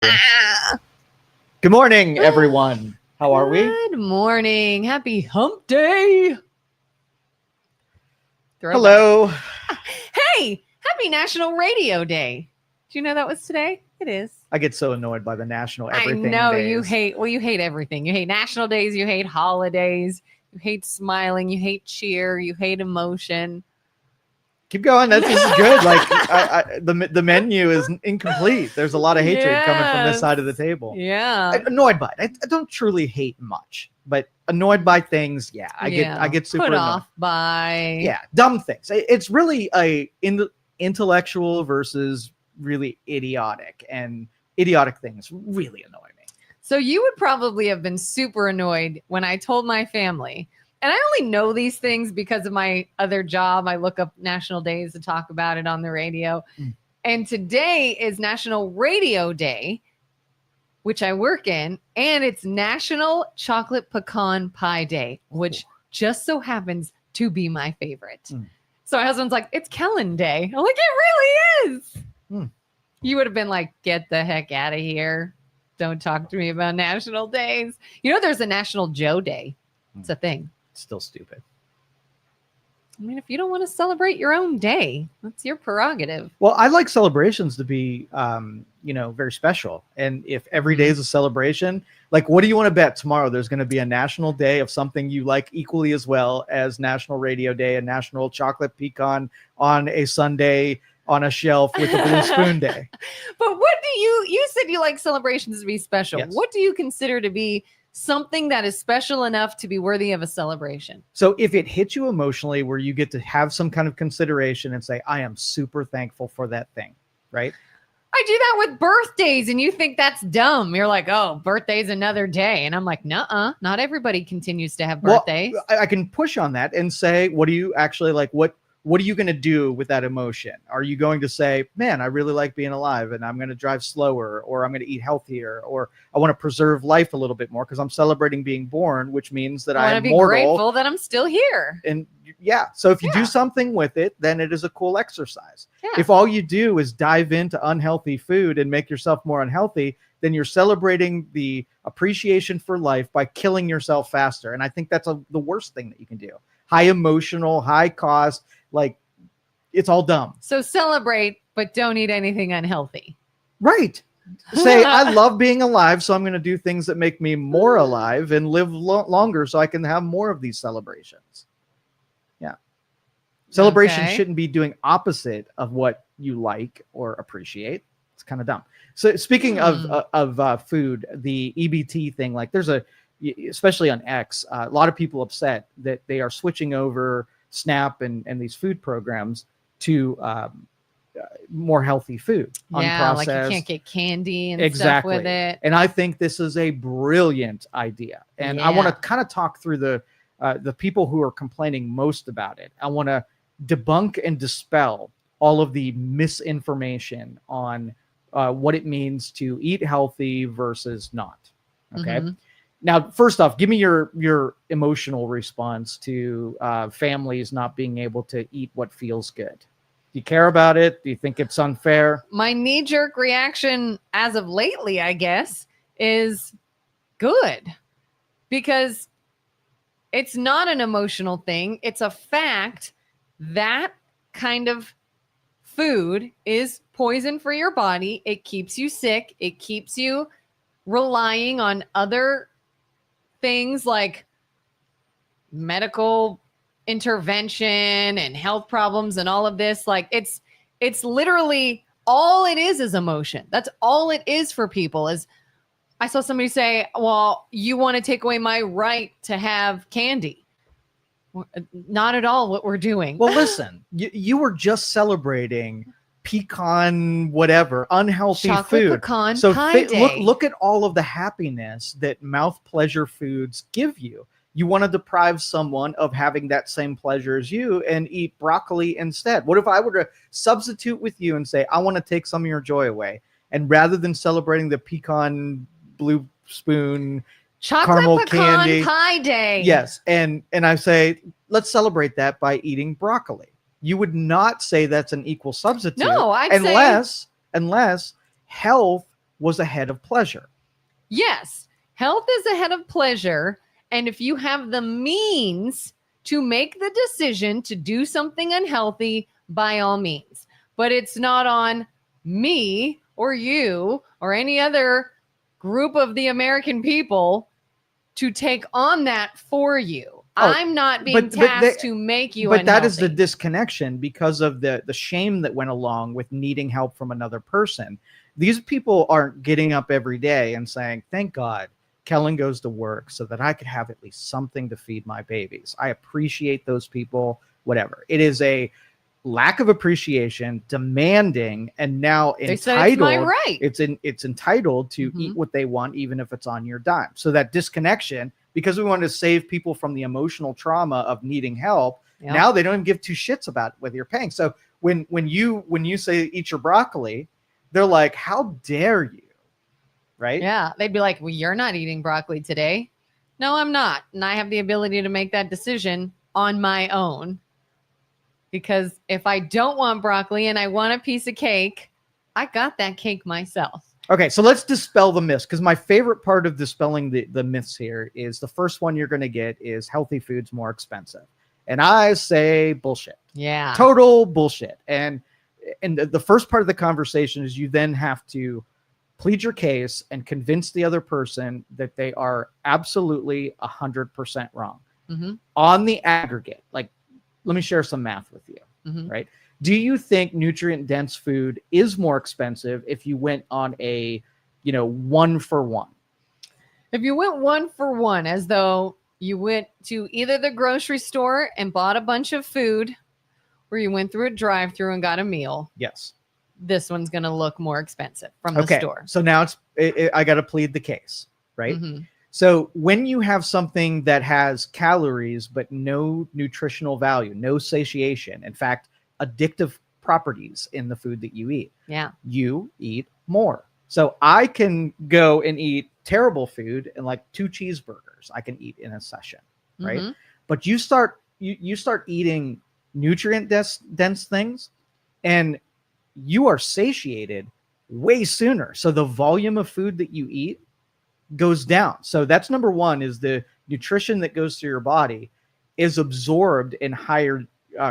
Good morning, everyone. How are we? Good morning. Happy hump day. Hello. Hey, happy National Radio Day. Do you know that was today? It is. I get so annoyed by the national everything I know days. you hate everything. You hate national days. You hate holidays. You hate smiling. You hate cheer. You hate emotion. Keep going. This is good. Like the menu is incomplete. There's a lot of hatred coming from this side of the table. Yeah. Annoyed by it. I don't truly hate much, but annoyed by things. Yeah, I get super put annoyed. off by dumb things. It's really intellectual versus really idiotic, and idiotic things really annoy me. So you would probably have been super annoyed when I told my family. And I only know these things because of my other job. I look up national days to talk about it on the radio. And today is National Radio Day, which I work in. And it's National Chocolate Pecan Pie Day, which just so happens to be my favorite. So my husband's like, it's Kelin Day. I'm like, it really is. You would have been like, get the heck out of here. Don't talk to me about national days. You know, there's a National Joe Day. It's a thing. Still stupid. I mean, if you don't want to celebrate your own day, that's your prerogative. Well, I like celebrations to be, very special. And if every day is a celebration, like, what do you want to bet tomorrow? There's going to be a national day of something you like equally as well as National Radio Day and National Chocolate Pecan on a Sunday on a shelf with a blue spoon day. But what do you said you like celebrations to be special. Yes. What do you consider to be something that is special enough to be worthy of a celebration? So if it hits you emotionally where you get to have some kind of consideration and say, I am super thankful for that thing, right? I do that with birthdays and you think that's dumb. You're like, oh, birthday's another day. And I'm like, nuh-uh, not everybody continues to have birthdays. Well, I can push on that and say, what do you actually like? What are you going to do with that emotion? Are you going to say, man, I really like being alive and I'm going to drive slower, or I'm going to eat healthier, or I want to preserve life a little bit more because I'm celebrating being born, which means that I am be mortal. Grateful that I'm still here. And so if you do something with it, then it is a cool exercise. Yeah. If all you do is dive into unhealthy food and make yourself more unhealthy, then you're celebrating the appreciation for life by killing yourself faster. And I think that's the worst thing that you can do. High emotional, high cost, like, it's all dumb. So celebrate, but don't eat anything unhealthy. Right. Say, I love being alive, so I'm going to do things that make me more alive and live longer so I can have more of these celebrations. Yeah. Celebration shouldn't be doing opposite of what you like or appreciate. It's kind of dumb. So speaking of food, the EBT thing, like especially on X, a lot of people upset that they are switching over SNAP and these food programs to more healthy food. Yeah, like you can't get candy and stuff with it. And I think this is a brilliant idea. And I want to kind of talk through the people who are complaining most about it. I want to debunk and dispel all of the misinformation on what it means to eat healthy versus not. Okay. Now, first off, give me your emotional response to families not being able to eat what feels good. Do you care about it? Do you think it's unfair? My knee-jerk reaction as of lately, I guess, is good. Because it's not an emotional thing. It's a fact that kind of food is poison for your body. It keeps you sick. It keeps you relying on other things like medical intervention and health problems and all of this. Like it's literally all it is emotion. That's all it is for people. Is I saw somebody say, well, you want to take away my right to have candy. Not at all what we're doing. Well, listen, you were just celebrating pecan, whatever, unhealthy chocolate food. Pecan pie day. Look at all of the happiness that mouth pleasure foods give you. You want to deprive someone of having that same pleasure as you and eat broccoli instead. What if I were to substitute with you and say, I want to take some of your joy away, and rather than celebrating the pecan blue spoon chocolate caramel pecan candy pie day, yes, and I say, let's celebrate that by eating broccoli. You would not say that's an equal substitute. No, I'd unless health was ahead of pleasure. Yes, health is ahead of pleasure. And if you have the means to make the decision to do something unhealthy, by all means. But it's not on me or you or any other group of the American people to take on that for you. I'm not being tasked to make you unhealthy. But that is the disconnection because of the shame that went along with needing help from another person. These people aren't getting up every day and saying, thank God Kelin goes to work so that I could have at least something to feed my babies. I appreciate those people, whatever. It is a lack of appreciation, demanding, and now entitled. It's my right. It's entitled to eat what they want, even if it's on your dime. So that disconnection, because we want to save people from the emotional trauma of needing help, now they don't even give two shits about whether you're paying. So when you say eat your broccoli, they're like, how dare you? Right? Yeah. They'd be like, well, you're not eating broccoli today. No, I'm not. And I have the ability to make that decision on my own. Because if I don't want broccoli and I want a piece of cake, I got that cake myself. Okay, so let's dispel the myths, because my favorite part of dispelling the myths here is the first one you're going to get is healthy food's more expensive. And I say bullshit. Yeah. Total bullshit. And the first part of the conversation is you then have to plead your case and convince the other person that they are absolutely 100% wrong. On the aggregate. Like, let me share some math with you, right? Do you think nutrient-dense food is more expensive if you went on a, 1-for-1? If you went 1-for-1, as though you went to either the grocery store and bought a bunch of food, or you went through a drive-through and got a meal. Yes. This one's going to look more expensive from the store. So now I got to plead the case, right? So when you have something that has calories but no nutritional value, no satiation, in fact, addictive properties in the food that you eat, you eat more. So I can go and eat terrible food and like 2 cheeseburgers I can eat in a session, right? But you start eating nutrient dense things and you are satiated way sooner. So the volume of food that you eat goes down. So that's number one, is the nutrition that goes through your body is absorbed in higher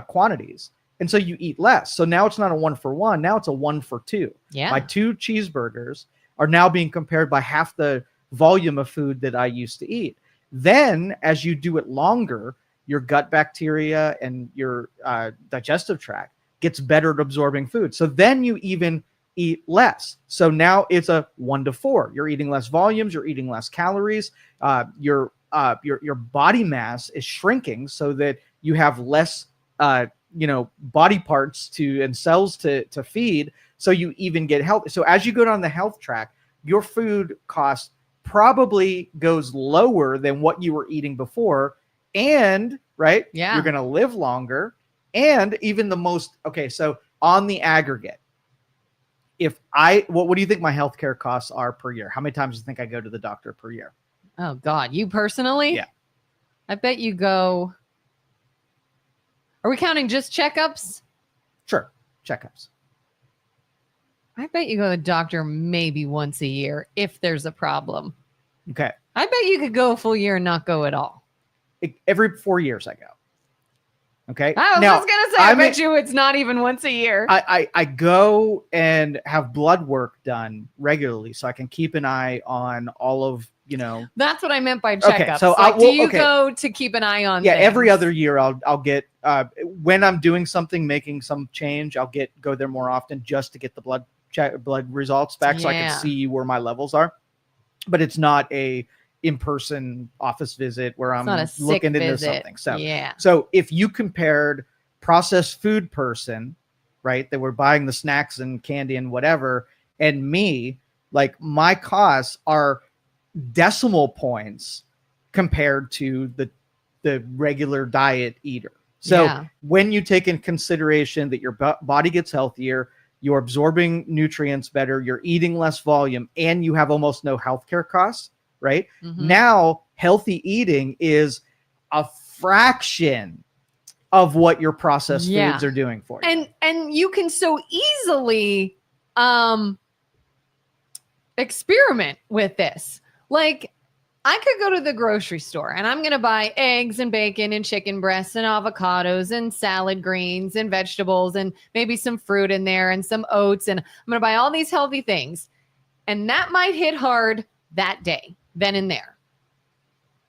quantities. And so you eat less. So now it's not a 1-for-1. Now it's a 1-for-2. Yeah. My 2 cheeseburgers are now being compared by half the volume of food that I used to eat. Then as you do it longer, your gut bacteria and your digestive tract gets better at absorbing food. So then you even eat less. So now it's a 1-to-4. You're eating less volumes. You're eating less calories. Your body mass is shrinking so that you have less, body parts and cells to feed. So you even get healthy. So as you go down the health track, your food cost probably goes lower than what you were eating before. And you're going to live longer. And even the most, so on the aggregate, what do you think my healthcare costs are per year? How many times do you think I go to the doctor per year? Oh God, you personally? Yeah. I bet you go. Are we counting just checkups? Sure. Checkups. I bet you go to the doctor maybe once a year if there's a problem. Okay. I bet you could go a full year and not go at all. Every 4 years I go. Okay. I was just going to say, I bet you it's not even once a year. I go and have blood work done regularly so I can keep an eye on all of, That's what I meant by checkups. Okay, so do you go to keep an eye on things? Every other year I'll get, when I'm doing something, making some change, I'll go there more often just to get the blood results back so I can see where my levels are. But it's not a in-person office visit where I'm looking into something. So if you compared processed food person, right, that we're buying the snacks and candy and whatever, and me, like my costs are decimal points compared to the regular diet eater. So when you take in consideration that your body gets healthier, you're absorbing nutrients better, you're eating less volume, and you have almost no healthcare costs, right? Now, healthy eating is a fraction of what your processed foods are doing for you. And you can so easily experiment with this. Like, I could go to the grocery store and I'm going to buy eggs and bacon and chicken breasts and avocados and salad greens and vegetables and maybe some fruit in there and some oats. And I'm going to buy all these healthy things. And that might hit hard that day, then and there.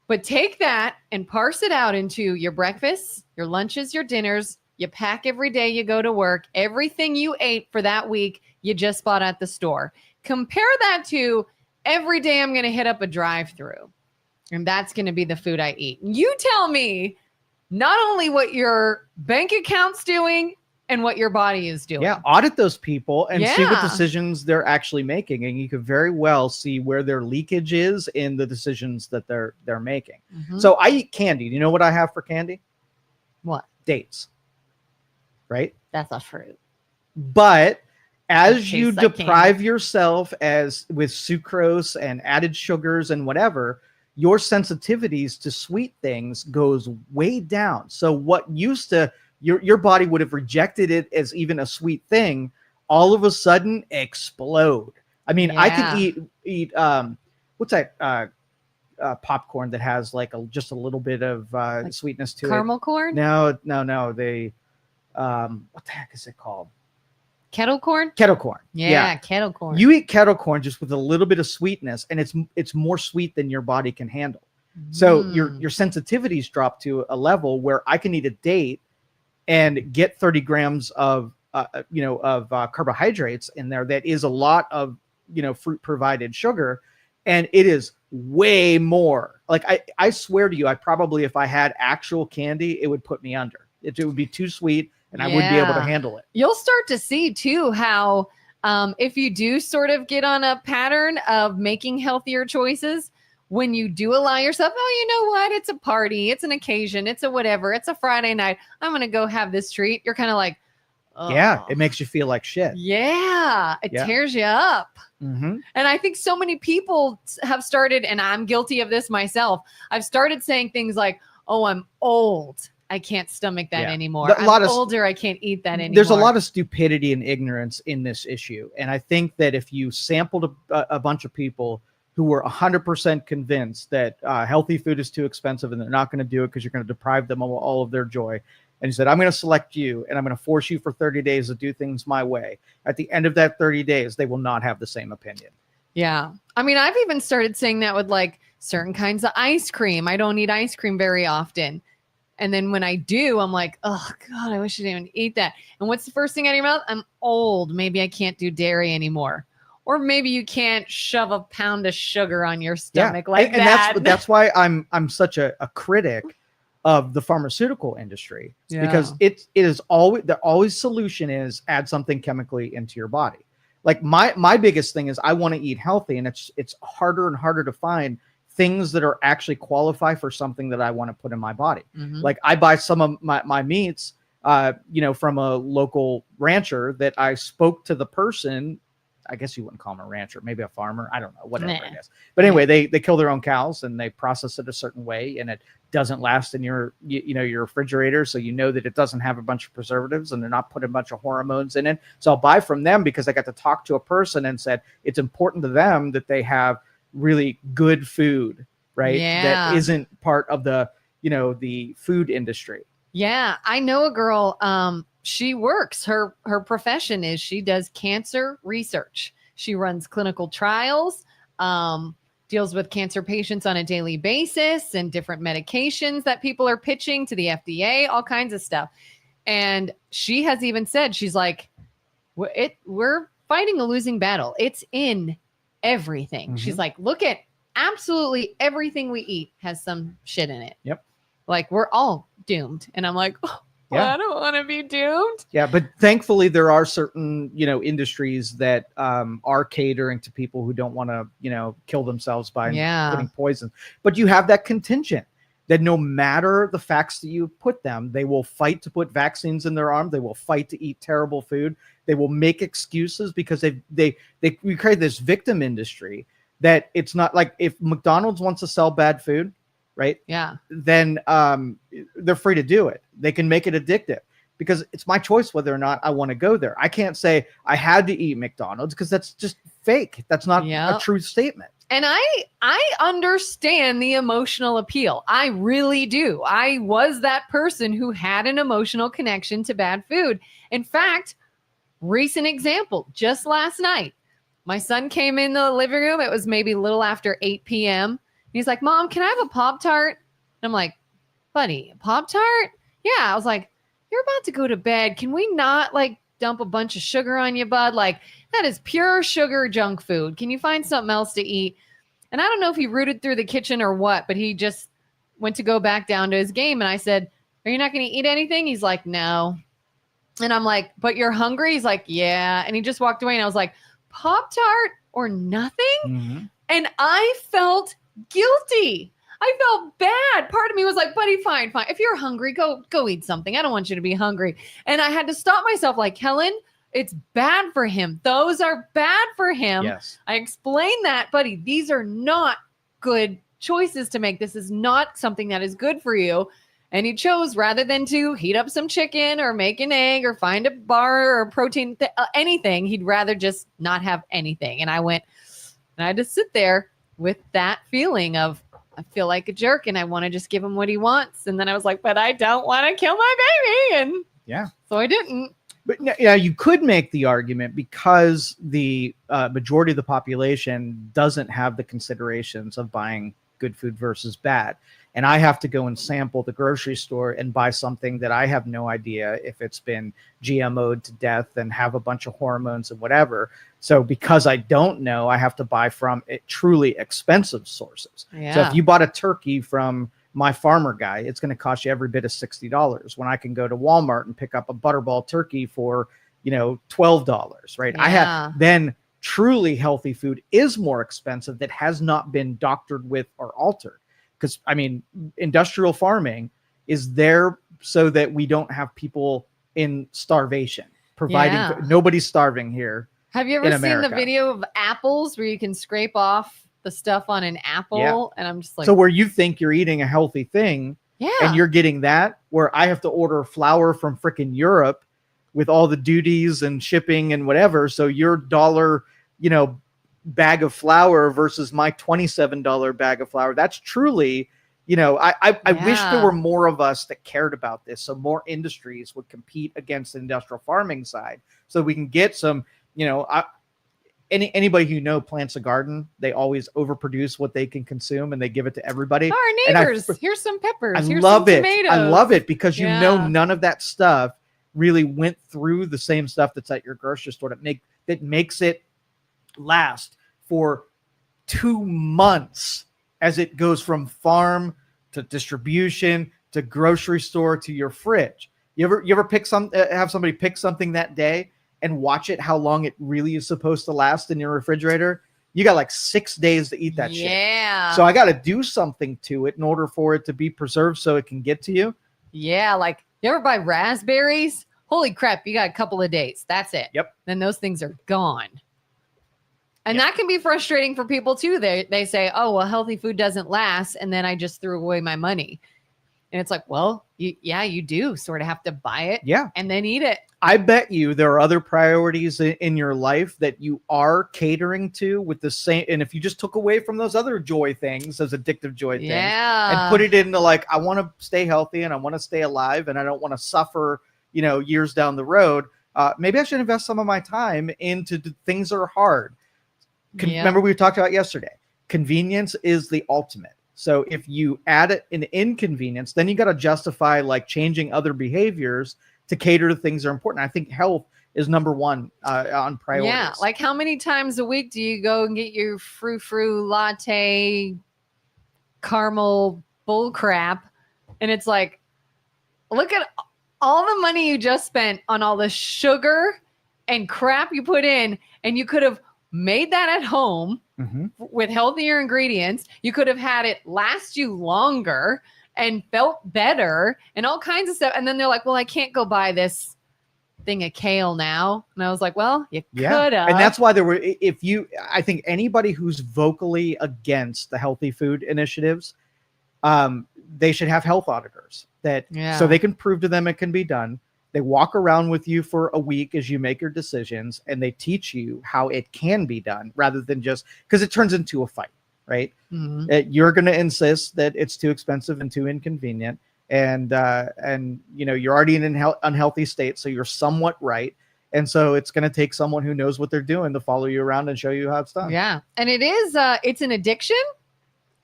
But take that and parse it out into your breakfasts, your lunches, your dinners. You pack every day you go to work. Everything you ate for that week, you just bought at the store. Compare that to every day I'm going to hit up a drive-through, and that's going to be the food I eat. You tell me not only what your bank account's doing and what your body is doing. Yeah, audit those people and see what decisions they're actually making, and you could very well see where their leakage is in the decisions that they're making. So I eat candy. Do you know what I have for candy? What? Dates. Right? That's a fruit. But as you deprive yourself as with sucrose and added sugars and whatever, your sensitivities to sweet things goes way down. So what used to your body would have rejected it as even a sweet thing, all of a sudden explode. I mean, I could eat what's that popcorn that has like just a little bit of like sweetness to caramel corn? No. They what the heck is it called? Kettle corn? Kettle corn. Yeah, kettle corn. You eat kettle corn just with a little bit of sweetness, and it's more sweet than your body can handle. So your sensitivities drop to a level where I can eat a date and get 30 grams of carbohydrates in there. That is a lot of fruit provided sugar, and it is way more. Like I swear to you, I probably, if I had actual candy, it would put me under. It would be too sweet, and I wouldn't be able to handle it. You'll start to see too how if you do sort of get on a pattern of making healthier choices, when you do allow yourself, oh, you know what? It's a party. It's an occasion. It's a whatever. It's a Friday night. I'm going to go have this treat. You're kind of like, oh. Yeah, it makes you feel like shit. Yeah, it tears you up. And I think so many people have started, and I'm guilty of this myself. I've started saying things like, oh, I'm old. I can't stomach that anymore. I'm older. I can't eat that anymore. There's a lot of stupidity and ignorance in this issue. And I think that if you sampled a bunch of people who were 100% convinced that healthy food is too expensive and they're not going to do it because you're going to deprive them of all of their joy, and you said, I'm going to select you and I'm going to force you for 30 days to do things my way. At the end of that 30 days, they will not have the same opinion. Yeah. I mean, I've even started saying that with like certain kinds of ice cream. I don't eat ice cream very often. And then when I do, I'm like, oh, God, I wish I didn't even eat that. And what's the first thing out of your mouth? I'm old. Maybe I can't do dairy anymore. Or maybe you can't shove a pound of sugar on your stomach like that. And that's why I'm such a critic of the pharmaceutical industry. Because it is always, the always solution is add something chemically into your body. Like my biggest thing is I want to eat healthy, and it's harder and harder to find things that are actually qualify for something that I want to put in my body. Like I buy some of my meats, from a local rancher that I spoke to the person. I guess you wouldn't call him a rancher, maybe a farmer. I don't know, whatever it is. But anyway, they kill their own cows and they process it a certain way, and it doesn't last in your refrigerator. So you know that it doesn't have a bunch of preservatives and they're not putting a bunch of hormones in it. So I'll buy from them because I got to talk to a person and said it's important to them that they have really good food, right? That isn't part of the food industry. Yeah, I know a girl. She works. Her profession is she does cancer research. She runs clinical trials, deals with cancer patients on a daily basis, and different medications that people are pitching to the FDA, all kinds of stuff. And she has even said, she's like, we're fighting a losing battle. It's in everything. She's like, look at absolutely everything we eat has some shit in it. Yep. Like we're all doomed. And I'm like, I don't want to be doomed. Yeah. But thankfully there are certain, industries that are catering to people who don't want to, kill themselves by putting poison. But you have that contingent that no matter the facts that you put them, they will fight to put vaccines in their arm. They will fight to eat terrible food. They will make excuses because we create this victim industry that it's not like if McDonald's wants to sell bad food, right? Yeah. Then they're free to do it. They can make it addictive because it's my choice whether or not I want to go there. I can't say I had to eat McDonald's because that's just fake. That's not Yep. a true statement. And I understand the emotional appeal. I really do. I was that person who had an emotional connection to bad food. In fact, recent example, just last night, my son came in the living room. It was maybe a little after 8 p.m. He's like, Mom, can I have a Pop-Tart? And I'm like, buddy, a Pop-Tart? Yeah. I was like, you're about to go to bed. Can we not like dump a bunch of sugar on you, bud? Like, that is pure sugar junk food. Can you find something else to eat? And I don't know if he rooted through the kitchen or what, but he just went to go back down to his game. And I said, are you not going to eat anything? He's like, no. And I'm like, but you're hungry? He's like, yeah. And he just walked away. And I was like, Pop-Tart or nothing? Mm-hmm. And I felt guilty. I felt bad. Part of me was like, buddy, fine. If you're hungry, go eat something. I don't want you to be hungry. And I had to stop myself like, Kelin, it's bad for him. Those are bad for him. Yes. I explained that, buddy. These are not good choices to make. This is not something that is good for you. And he chose, rather than to heat up some chicken or make an egg or find a bar or protein, anything, he'd rather just not have anything. And I went, and I had to sit there with that feeling of, I feel like a jerk and I want to just give him what he wants. And then I was like, but I don't want to kill my baby. And yeah, so I didn't. But yeah, you could make the argument because the majority of the population doesn't have the considerations of buying good food versus bad. And I have to go and sample the grocery store and buy something that I have no idea if it's been GMO'd to death and have a bunch of hormones and whatever. So because I don't know, I have to buy from truly expensive sources. Yeah. So if you bought a turkey from my farmer guy, it's going to cost you every bit of $60 when I can go to Walmart and pick up a butterball turkey for, $12, right? Yeah. Then truly healthy food is more expensive that has not been doctored with or altered. Because, industrial farming is there so that we don't have people in starvation, providing nobody's starving here. Have you ever seen the video of apples where you can scrape off the stuff on an apple? Yeah. And I'm just like, so where you think you're eating a healthy thing and you're getting that, where I have to order flour from frickin' Europe with all the duties and shipping and whatever. So your dollar, bag of flour versus my $27 bag of flour. That's truly, I wish there were more of us that cared about this. So more industries would compete against the industrial farming side so we can get some, anybody who plants a garden, they always overproduce what they can consume and they give it to everybody. Our neighbors, here's some peppers. Here's love some it. tomatoes. I love it because none of that stuff really went through the same stuff that's at your grocery store that makes it last for 2 months as it goes from farm to distribution to grocery store to your fridge. You ever have somebody pick something that day and watch it how long it really is supposed to last in your refrigerator? You got like 6 days to eat that shit. Yeah. So I got to do something to it in order for it to be preserved so it can get to you. Yeah, like you ever buy raspberries? Holy crap, you got a couple of days. That's it. Yep. Then those things are gone. And that can be frustrating for people too. They say, oh, well, healthy food doesn't last. And then I just threw away my money. And it's like, well, you do sort of have to buy it and then eat it. I bet you there are other priorities in your life that you are catering to with the same. And if you just took away from those other joy things, those addictive joy things, and put it into like, I want to stay healthy and I want to stay alive and I don't want to suffer, years down the road. Maybe I should invest some of my time into things that are hard. Remember we talked about yesterday, convenience is the ultimate. So if you add an inconvenience, then you got to justify like changing other behaviors to cater to things that are important. I think health is number one on priorities. Yeah. Like how many times a week do you go and get your frou-frou latte caramel bull crap? And it's like, look at all the money you just spent on all the sugar and crap you put in, and you could have made that at home with healthier ingredients. You could have had it last you longer and felt better and all kinds of stuff. And then they're like, well, I can't go buy this thing of kale now. And I was like, well, you could have. And that's why I think anybody who's vocally against the healthy food initiatives, they should have health auditors so they can prove to them it can be done. They walk around with you for a week as you make your decisions, and they teach you how it can be done rather than just because it turns into a fight, right? You're going to insist that it's too expensive and too inconvenient, and you're already in an unhealthy state, so you're somewhat right. And so it's going to take someone who knows what they're doing to follow you around and show you how it's done. Yeah. And it is, it's an addiction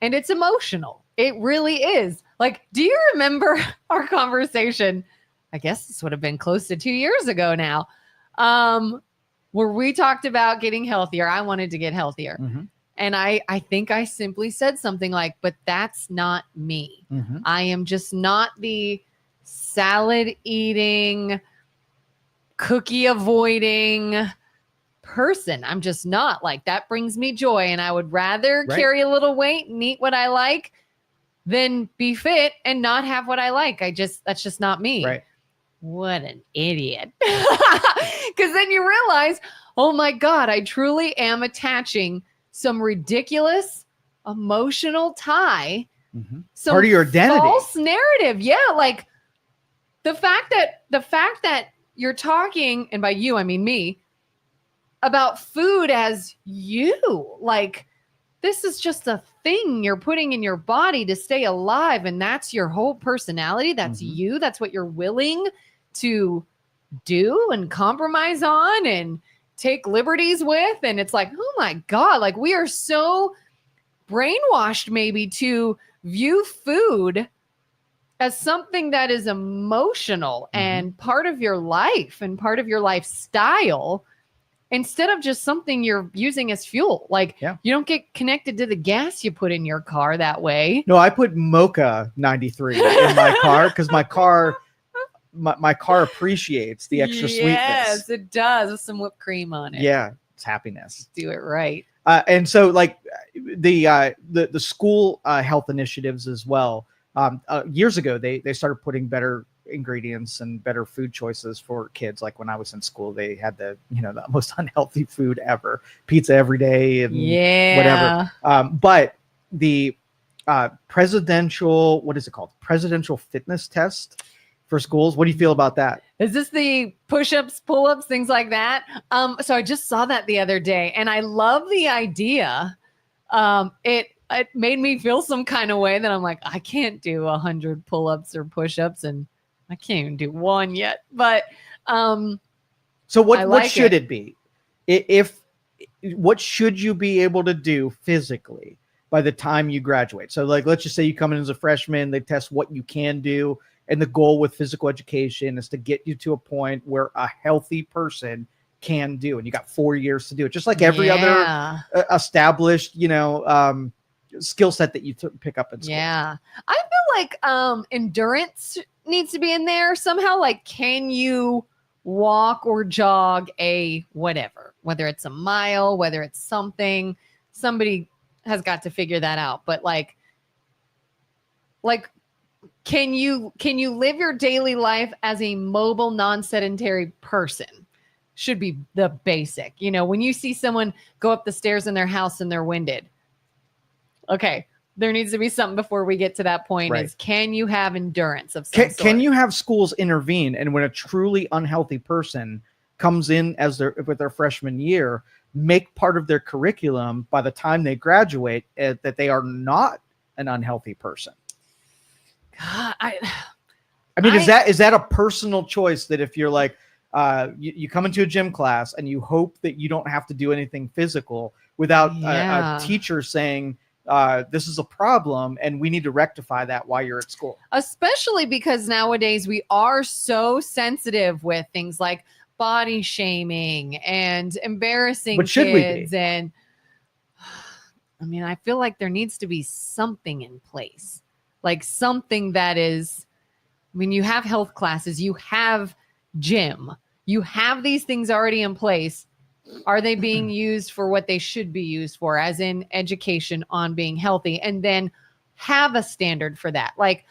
and it's emotional. It really is. Like, do you remember our conversation? I guess this would have been close to 2 years ago now, where we talked about getting healthier. I wanted to get healthier. And I think I simply said something like, but that's not me. I am just not the salad eating, cookie avoiding person. I'm just not. Like, that brings me joy. And I would rather carry a little weight and eat what I like than be fit and not have what I like. That's just not me. Right. What an idiot. Because then you realize, oh my God, I truly am attaching some ridiculous emotional tie. Some part of your identity. False narrative. Yeah. Like the fact that you're talking, and by you, I mean me, about food as you. Like, this is just a thing you're putting in your body to stay alive. And that's your whole personality. That's you. That's what you're willing to do and compromise on and take liberties with. And it's like, oh my God, like we are so brainwashed maybe to view food as something that is emotional and part of your life and part of your lifestyle, instead of just something you're using as fuel. Like, you don't get connected to the gas you put in your car that way. No, I put Mocha 93 in my car because my car appreciates the extra sweetness. Yes, it does, with some whipped cream on it. Yeah, it's happiness. Do it right. And so, like the school health initiatives as well. Years ago, they started putting better ingredients and better food choices for kids. Like when I was in school, they had the most unhealthy food ever, pizza every day and whatever. But the presidential, what is it called? Presidential fitness test for schools. What do you feel about that? Is this the push-ups, pull-ups, things like that? So I just saw that the other day and I love the idea. It made me feel some kind of way that I'm like, I can't do 100 pull-ups or push-ups and I can't even do one yet. But so what should it be? What should you be able to do physically by the time you graduate? So like, let's just say you come in as a freshman, they test what you can do. And the goal with physical education is to get you to a point where a healthy person can do. And you got 4 years to do it, just like every other established, skill set that you pick up in school. Yeah. I feel like endurance needs to be in there somehow. Like, can you walk or jog a whatever, whether it's a mile, whether it's something, somebody has got to figure that out. But like, can you live your daily life as a mobile, non-sedentary person? Should be the basic. When you see someone go up the stairs in their house and they're winded, okay, there needs to be something before we get to that point. Right. Is can you have endurance of some sort? Can you have schools intervene? And when a truly unhealthy person comes in with their freshman year, make part of their curriculum by the time they graduate that they are not an unhealthy person? God, is that a personal choice that if you're like, you come into a gym class and you hope that you don't have to do anything physical without a teacher saying, this is a problem and we need to rectify that while you're at school. Especially because nowadays we are so sensitive with things like body shaming and embarrassing kids. Should we be? And I feel like there needs to be something in place. Like something that is, you have health classes, you have gym, you have these things already in place. Are they being used for what they should be used for, as in education on being healthy? And then have a standard for that. Like,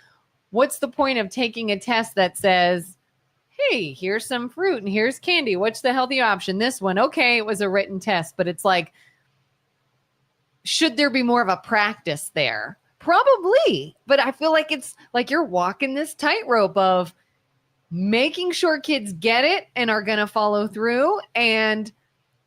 what's the point of taking a test that says, hey, here's some fruit and here's candy. What's the healthy option? This one. Okay, it was a written test, but it's like, should there be more of a practice there? Probably. But I feel like it's like you're walking this tightrope of, making sure kids get it and are going to follow through, and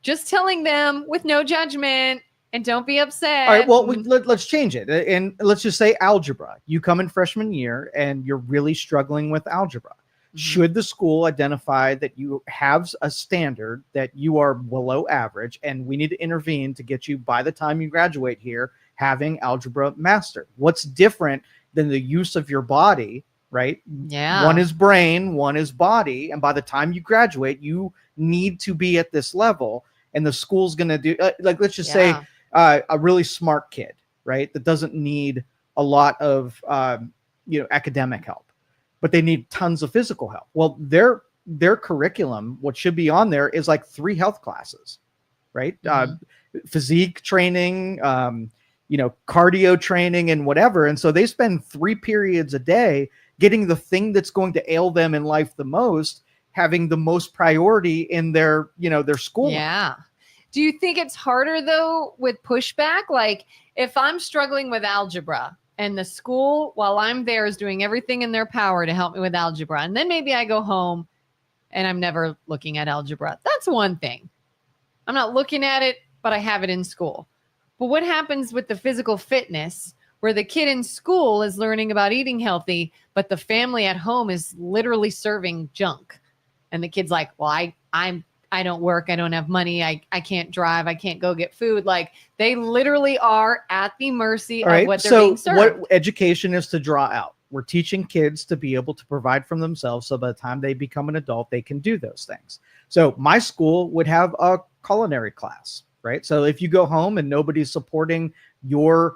just telling them with no judgment and don't be upset. All right, well, let's change it. And let's just say algebra. You come in freshman year and you're really struggling with algebra. Should the school identify that you have a standard that you are below average and we need to intervene to get you, by the time you graduate here, having algebra mastered? What's different than the use of your body, right? Yeah. One is brain, one is body. And by the time you graduate, you need to be at this level. And the school's going to do, like, let's just say a really smart kid, right? That doesn't need a lot of, academic help, but they need tons of physical help. Well, their curriculum, what should be on there is like 3 health classes, right? Physique training, cardio training and whatever. And so they spend 3 periods a day getting the thing that's going to ail them in life the most, having the most priority in their school. Yeah. Do you think it's harder though with pushback? Like if I'm struggling with algebra and the school, while I'm there, is doing everything in their power to help me with algebra, and then maybe I go home and I'm never looking at algebra. That's one thing. I'm not looking at it, but I have it in school. But what happens with the physical fitness where the kid in school is learning about eating healthy, but the family at home is literally serving junk? And the kid's like, well, I don't work. I don't have money. I can't drive. I can't go get food. Like they literally are at the mercy of what they're being served. What education is to draw out? We're teaching kids to be able to provide for themselves. So by the time they become an adult, they can do those things. So my school would have a culinary class, right? So if you go home and nobody's supporting your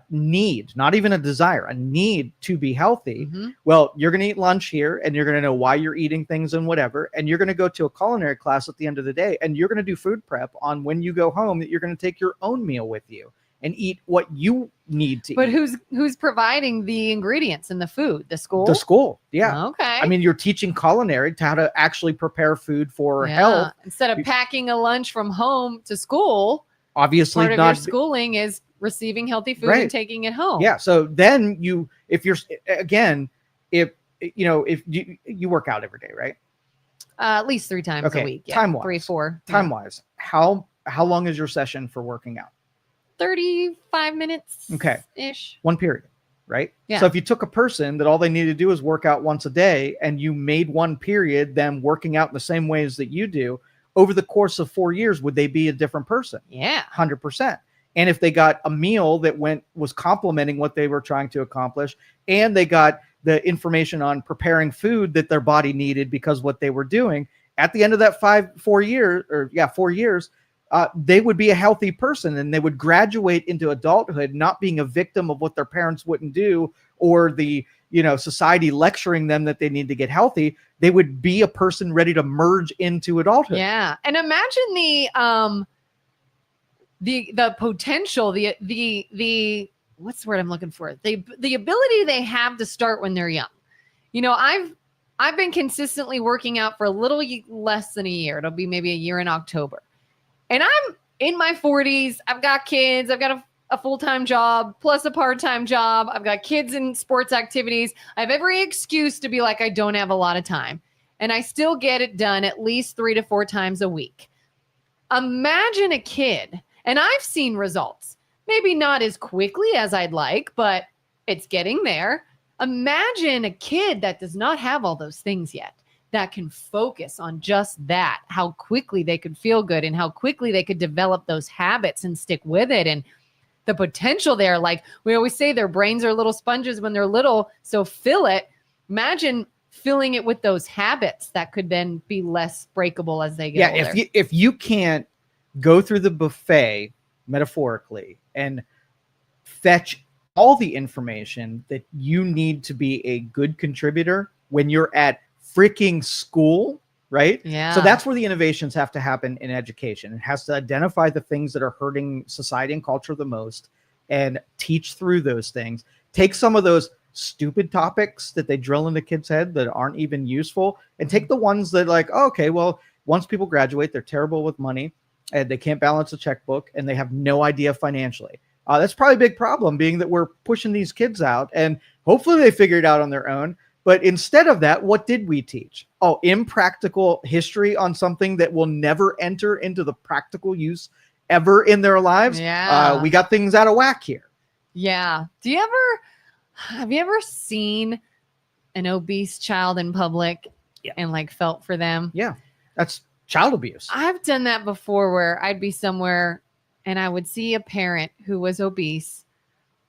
need, not even a desire, a need to be healthy, well, you're going to eat lunch here and you're going to know why you're eating things and whatever. And you're going to go to a culinary class at the end of the day and you're going to do food prep on when you go home, that you're going to take your own meal with you and eat what you need to eat. But who's providing the ingredients and the food? The school? The school. Yeah. Okay. I mean, you're teaching culinary to how to actually prepare food for health. Instead of packing a lunch from home to school. Obviously part of your schooling is receiving healthy food and taking it home. Yeah. So then if you work out every day, right? At least 3 times a week. Yeah. Time-wise. 3, 4. Time-wise. How long is your session for working out? 35 minutes. Okay. Ish. 1 period, right? Yeah. So if you took a person that all they need to do is work out once a day and you made 1 period, them working out in the same ways that you do, over the course of 4 years, would they be a different person? Yeah. 100%. And if they got a meal that was complementing what they were trying to accomplish, and they got the information on preparing food that their body needed because what they were doing, at the end of that 4 years, they would be a healthy person and they would graduate into adulthood, not being a victim of what their parents wouldn't do or the society lecturing them that they need to get healthy. They would be a person ready to merge into adulthood. Yeah. And imagine the potential, the what's the word I'm looking for? The ability they have to start when they're young. I've been consistently working out for a little less than a year. It'll be maybe a year in October. And I'm in my 40s. I've got kids. I've got a full-time job plus a part-time job. I've got kids in sports activities. I have every excuse to be like, I don't have a lot of time. And I still get it done at least 3 to 4 times a week. Imagine a kid, and I've seen results, maybe not as quickly as I'd like, but it's getting there. Imagine a kid that does not have all those things yet, that can focus on just that, how quickly they could feel good and how quickly they could develop those habits and stick with it. And the potential there, like we always say, their brains are little sponges when they're little. So fill it. Imagine filling it with those habits that could then be less breakable as they get older. Yeah, if you can't go through the buffet, metaphorically, and fetch all the information that you need to be a good contributor when you're at freaking school, right? Yeah. So that's where the innovations have to happen in education. It has to identify the things that are hurting society and culture the most and teach through those things. Take some of those stupid topics that they drill into kids' head that aren't even useful and take the ones that like, oh, okay, well, once people graduate, they're terrible with money and they can't balance a checkbook and they have no idea financially. That's probably a big problem, being that we're pushing these kids out and hopefully they figure it out on their own. But instead of that, what did we teach? Oh, impractical history on something that will never enter into the practical use ever in their lives. Yeah. We got things out of whack here. Yeah. Have you ever seen an obese child in public and like felt for them? Yeah. That's child abuse. I've done that before where I'd be somewhere and I would see a parent who was obese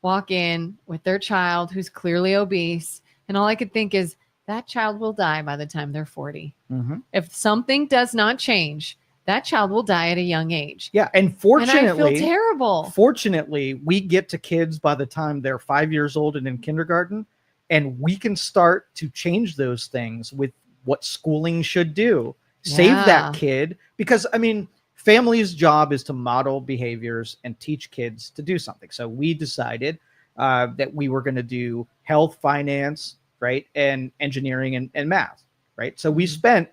walk in with their child who's clearly obese. And all I could think is that child will die by the time they're 40. Mm-hmm. If something does not change, that child will die at a young age. Yeah. And fortunately, and I feel terrible. Fortunately, we get to kids by the time they're 5 years old and in kindergarten, and we can start to change those things with what schooling should do. Save that kid, because I mean, family's job is to model behaviors and teach kids to do something. So we decided that we were going to do health, finance, right, and engineering and math, right? So we spent,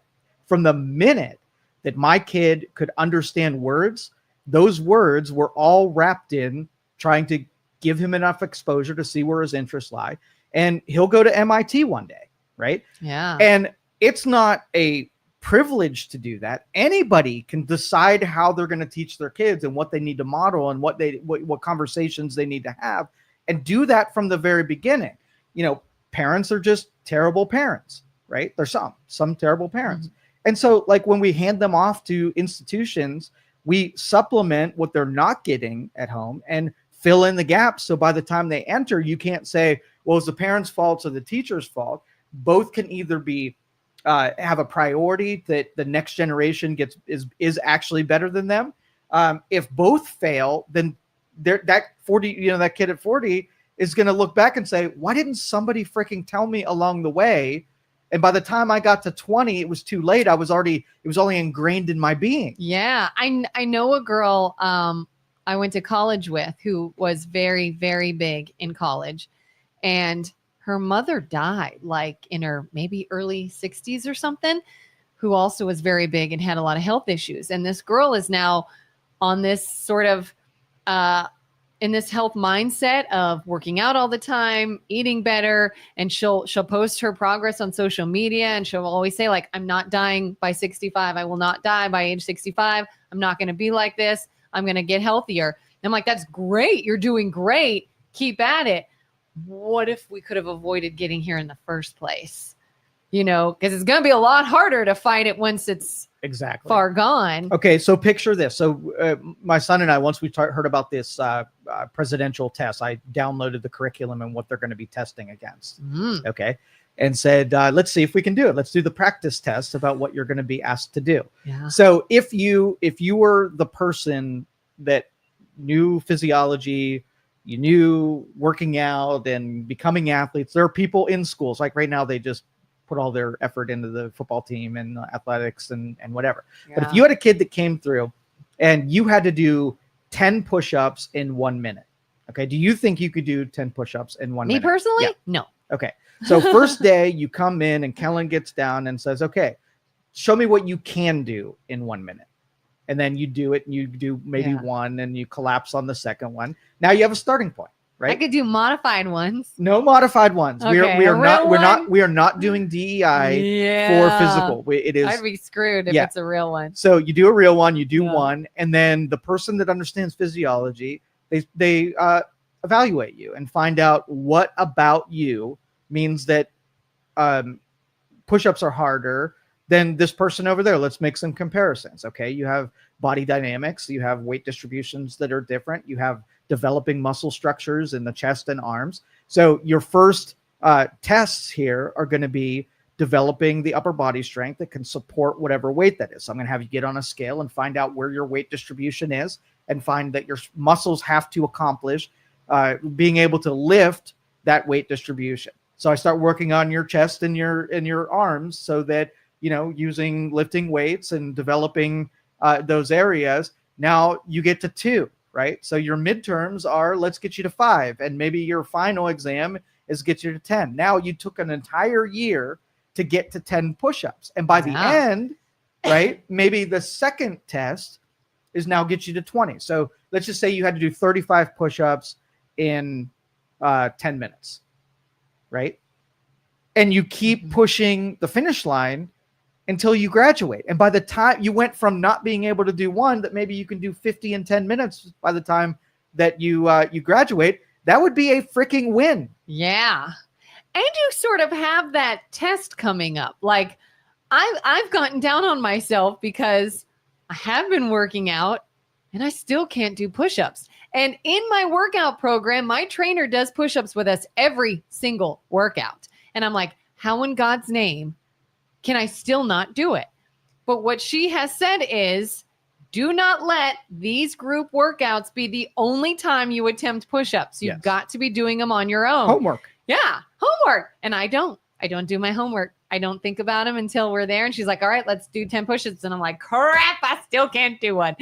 from the minute that my kid could understand words, those words were all wrapped in trying to give him enough exposure to see where his interests lie. And he'll go to MIT one day, right? Yeah. And it's not a privilege to do that. Anybody can decide how they're going to teach their kids and what they need to model and what conversations they need to have, and do that from the very beginning. You know, parents are just terrible parents, right? There's some terrible parents. Mm-hmm. And so like when we hand them off to institutions, we supplement what they're not getting at home and fill in the gaps. So by the time they enter, you can't say, well, it's the parents' fault or the teacher's fault. Both can either be have a priority that the next generation is actually better than them. If both fail, then that kid at 40 is going to look back and say, why didn't somebody freaking tell me along the way? And by the time I got to 20, it was too late. It was already ingrained in my being. Yeah. I know a girl I went to college with who was very, very big in college, and her mother died like in her maybe early 60s or something, who also was very big and had a lot of health issues. And this girl is now on this sort of in this health mindset of working out all the time, eating better, and she'll post her progress on social media, and she'll always say like, I'm not dying by 65. I will not die by age 65. I'm not going to be like this. I'm going to get healthier. And I'm like, that's great. You're doing great. Keep at it. What if we could have avoided getting here in the first place? You know, because it's going to be a lot harder to fight it once it's far gone. Okay, so picture this. So my son and I, once we heard about this presidential test, I downloaded the curriculum and what they're going to be testing against. Okay, and said, let's see if we can do it. Let's do the practice test about what you're going to be asked to do. Yeah. So if you were the person that knew physiology, you knew working out and becoming athletes, there are people in schools, like right now, they just put all their effort into the football team and athletics and whatever. Yeah. But if you had a kid that came through and you had to do 10 push-ups in 1 minute, okay, do you think you could do 10 push-ups in 1 minute? Me personally? Yeah. No. Okay. So first day you come in and Kelin gets down and says, okay, show me what you can do in 1 minute. And then you do it and you do maybe one and you collapse on the second one. Now you have a starting point, right? I could do modified ones. No modified ones. Okay, we are not doing DEI for physical. It is. I'd be screwed if it's a real one. So you do a real one, you do one, and then the person that understands physiology, they evaluate you and find out what about you means that push-ups are harder than this person over there. Let's make some comparisons. Okay, you have body dynamics, you have weight distributions that are different, you have developing muscle structures in the chest and arms. So your first tests here are going to be developing the upper body strength that can support whatever weight that is. So I'm going to have you get on a scale and find out where your weight distribution is and find that your muscles have to accomplish being able to lift that weight distribution. So I start working on your chest and your arms so that, you know, using lifting weights and developing those areas. Now you get to 2, right? So your midterms are, let's get you to 5. And maybe your final exam is get you to 10. Now you took an entire year to get to 10 push-ups. And by the end, right, maybe the second test is now get you to 20. So let's just say you had to do 35 push-ups in 10 minutes, right? and you keep pushing the finish line until you graduate. And by the time you went from not being able to do one, that maybe you can do 50 in 10 minutes by the time that you graduate, that would be a freaking win. Yeah. And you sort of have that test coming up. Like I've gotten down on myself because I have been working out and I still can't do push-ups. And in my workout program, my trainer does push-ups with us every single workout. And I'm like, how in God's name can I still not do it? But what she has said is, do not let these group workouts be the only time you attempt push-ups. You've got to be doing them on your own. Homework. Yeah, homework. And I don't do my homework. I don't think about them until we're there. And she's like, all right, let's do 10 push-ups. And I'm like, crap, I still can't do one.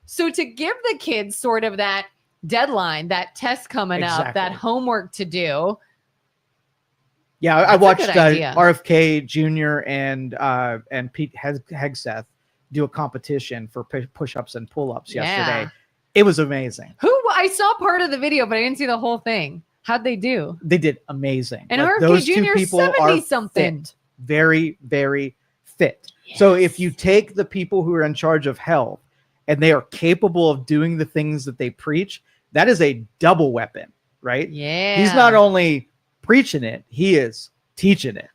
So to give the kids sort of that deadline, that test coming up, that homework to do. Yeah, I watched RFK Jr. and Pete Hegseth do a competition for push-ups and pull-ups yesterday. It was amazing. I saw part of the video, but I didn't see the whole thing. How'd they do? They did amazing. And RFK Jr. is 70-something. Very, very fit. Yes. So if you take the people who are in charge of health and they are capable of doing the things that they preach, that is a double weapon, right? Yeah. He's not only preaching it, he is teaching it.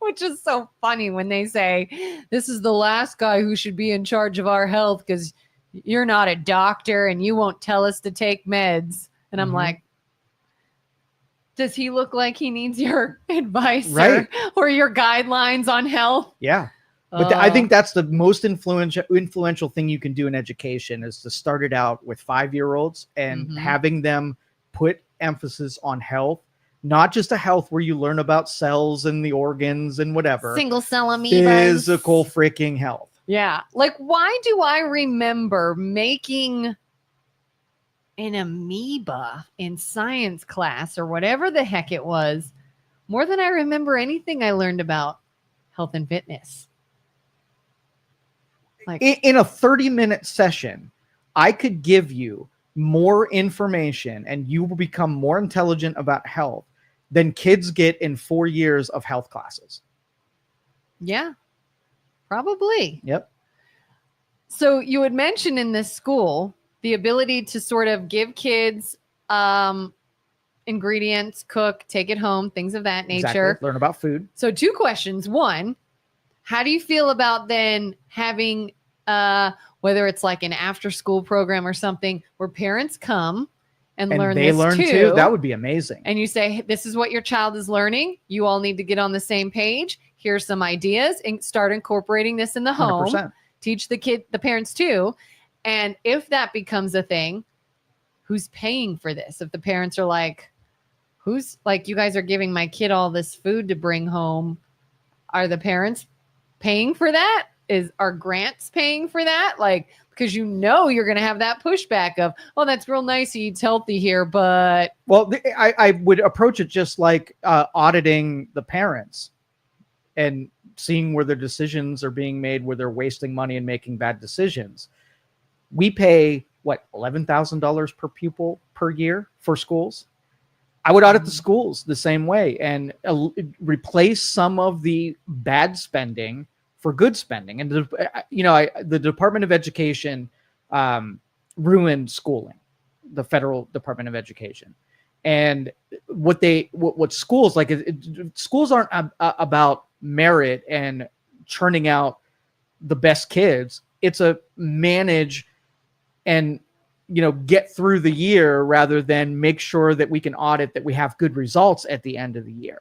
Which is so funny when they say, this is the last guy who should be in charge of our health because you're not a doctor and you won't tell us to take meds. And I'm like, does he look like he needs your advice or your guidelines on health? Yeah. But I think that's the most influential thing you can do in education is to start it out with 5-year-olds and having them put emphasis on health, not just a health where you learn about cells and the organs and whatever. Single cell amoebas. Physical freaking health. Yeah. Like, why do I remember making an amoeba in science class or whatever the heck it was more than I remember anything I learned about health and fitness? Like in a 30-minute session, I could give you more information and you will become more intelligent about health than kids get in 4 years of health classes. Yeah, probably. Yep. So you had mentioned in this school the ability to sort of give kids ingredients, cook, take it home, things of that nature. Learn about food. So 2 questions. 1, how do you feel about then having, whether it's like an after school program or something where parents come and learn they this learn too? That would be amazing. And you say, hey, this is what your child is learning. You all need to get on the same page. Here's some ideas and start incorporating this in the home. 100%. Teach the parents too. And if that becomes a thing, who's paying for this? If the parents are like, who's like, you guys are giving my kid all this food to bring home. Are the parents paying for that? Are grants paying for that? Like, because you're going to have that pushback of, oh, that's real nice. He eats healthy here, but. Well, I would approach it just like auditing the parents and seeing where their decisions are being made, where they're wasting money and making bad decisions. We pay $11,000 per pupil per year for schools. I would audit the schools the same way and replace some of the bad spending for good spending. And the Department of Education ruined schooling, the federal Department of Education. And what schools like, schools aren't about merit and churning out the best kids. It's a manage and get through the year rather than make sure that we can audit that we have good results at the end of the year.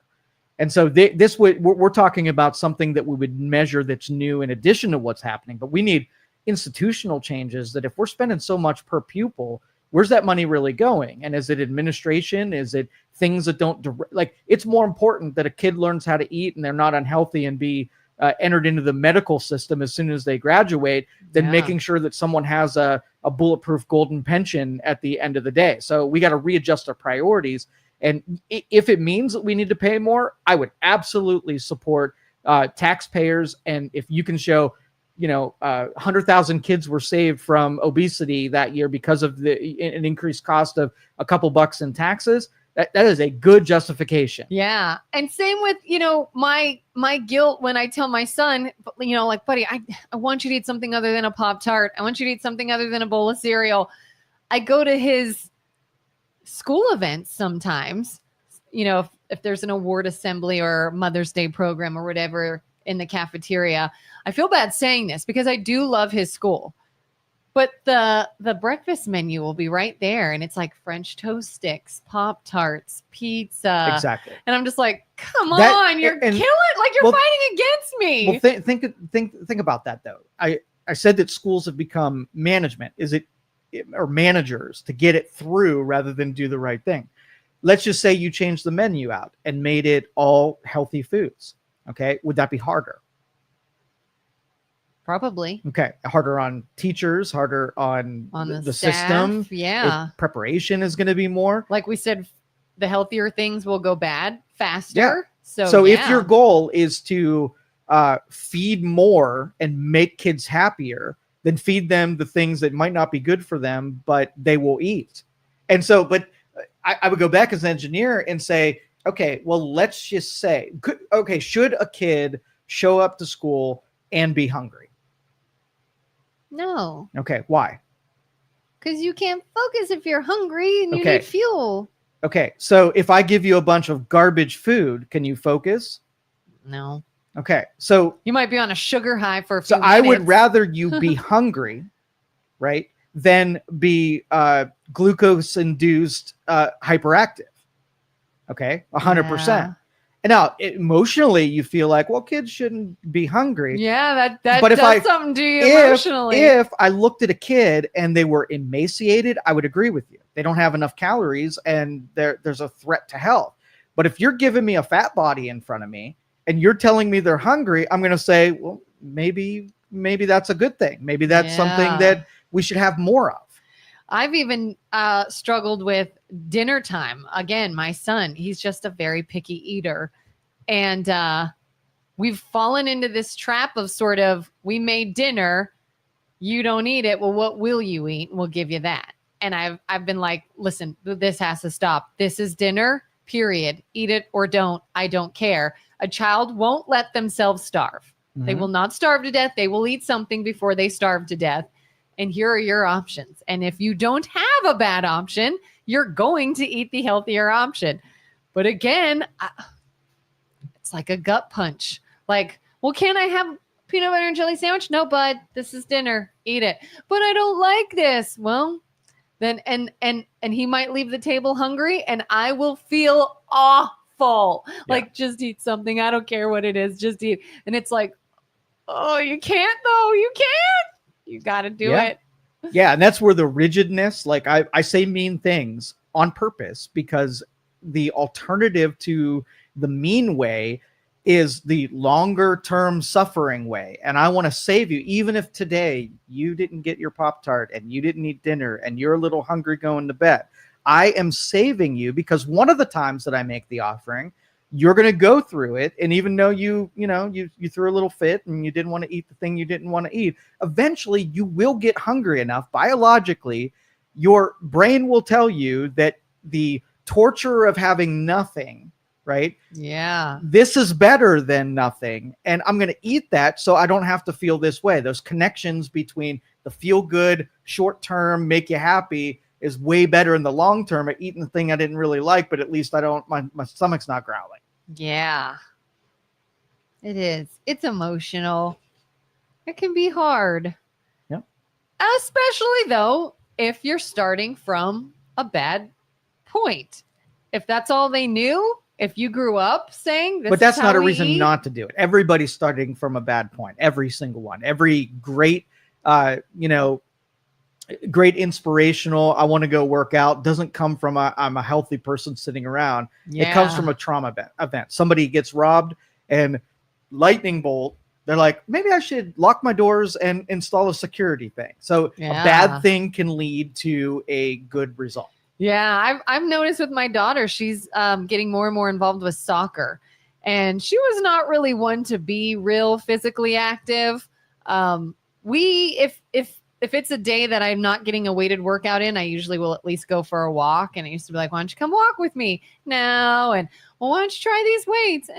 And so we're talking about something that we would measure that's new in addition to what's happening. But we need institutional changes that if we're spending so much per pupil, where's that money really going? And is it administration? Is it things that don't it's more important that a kid learns how to eat and they're not unhealthy and be entered into the medical system as soon as they graduate than making sure that someone has a bulletproof golden pension at the end of the day. So we got to readjust our priorities. And if it means that we need to pay more, I would absolutely support taxpayers. And if you can show, 100,000 kids were saved from obesity that year because of an increased cost of a couple bucks in taxes, That is a good justification. Yeah. And same with, my guilt when I tell my son, like, buddy, I want you to eat something other than a Pop-Tart. I want you to eat something other than a bowl of cereal. I go to his school events sometimes, if there's an award assembly or Mother's Day program or whatever in the cafeteria. I feel bad saying this because I do love his school. But the breakfast menu will be right there. And it's like French toast sticks, Pop-Tarts, pizza. Exactly. And I'm just like, come on, you're killing, like you're fighting against me. Well, think about that though. I said that schools have become management. Or managers to get it through rather than do the right thing. Let's just say you changed the menu out and made it all healthy foods. Okay. Would that be harder? Probably. Okay. Harder on teachers, harder on the staff, system. Yeah. Preparation is going to be more. Like we said, the healthier things will go bad faster. Yeah. So if your goal is to feed more and make kids happier, then feed them the things that might not be good for them, but they will eat. And so, but I would go back as an engineer and say, okay, well, let's just say, should a kid show up to school and be hungry? No. Okay, why? Because you can't focus if you're hungry and you need fuel. Okay, so if I give you a bunch of garbage food, can you focus? No. Okay, so you might be on a sugar high for a few minutes. I would rather you be hungry, right, than be glucose-induced hyperactive. Okay, 100%. Yeah. And now emotionally, you feel like, well, kids shouldn't be hungry. Yeah, that does something to you emotionally. If I looked at a kid and they were emaciated, I would agree with you. They don't have enough calories and there's a threat to health. But if you're giving me a fat body in front of me and you're telling me they're hungry, I'm going to say, well, maybe that's a good thing. Maybe that's something that we should have more of. I've even struggled with dinner time. Again, my son, he's just a very picky eater. And we've fallen into this trap of sort of, we made dinner, you don't eat it. Well, what will you eat? We'll give you that. And I've been like, listen, this has to stop. This is dinner, period. Eat it or don't. I don't care. A child won't let themselves starve. Mm-hmm. They will not starve to death. They will eat something before they starve to death. And here are your options. And if you don't have a bad option, you're going to eat the healthier option. But again, it's like a gut punch. Like, well, can I have peanut butter and jelly sandwich? No, bud, this is dinner. Eat it. But I don't like this. Well, then, and he might leave the table hungry and I will feel awful. Yeah. Like, just eat something. I don't care what it is. Just eat. And it's like, oh, you can't though. You can't. You got to do it. Yeah. And that's where the rigidness, like I say mean things on purpose because the alternative to the mean way is the longer term suffering way. And I want to save you. Even if today you didn't get your Pop-Tart and you didn't eat dinner and you're a little hungry going to bed, I am saving you because one of the times that I make the offering, you're going to go through it. And even though you threw a little fit and you didn't want to eat the thing you didn't want to eat, eventually you will get hungry enough. Biologically, your brain will tell you that the torture of having nothing, right? Yeah. This is better than nothing. And I'm going to eat that so I don't have to feel this way. Those connections between the feel good, short term, make you happy is way better in the long term at eating the thing I didn't really like, but at least my stomach's not growling. Yeah, it is. It's emotional. It can be hard. Yep. Especially though, if you're starting from a bad point. If that's all they knew, if you grew up saying this, but that's not a reason not to do it. Everybody's starting from a bad point. Every single one. Every great, great inspirational, I want to go work out doesn't come from I'm a healthy person sitting around. Yeah. It comes from a trauma event. Somebody gets robbed and lightning bolt. They're like, maybe I should lock my doors and install a security thing. So a bad thing can lead to a good result. Yeah, I've noticed with my daughter, she's getting more and more involved with soccer. And she was not really one to be real physically active. If if it's a day that I'm not getting a weighted workout in, I usually will at least go for a walk. And I used to be like, why don't you come walk with me now? And well, why don't you try these weights?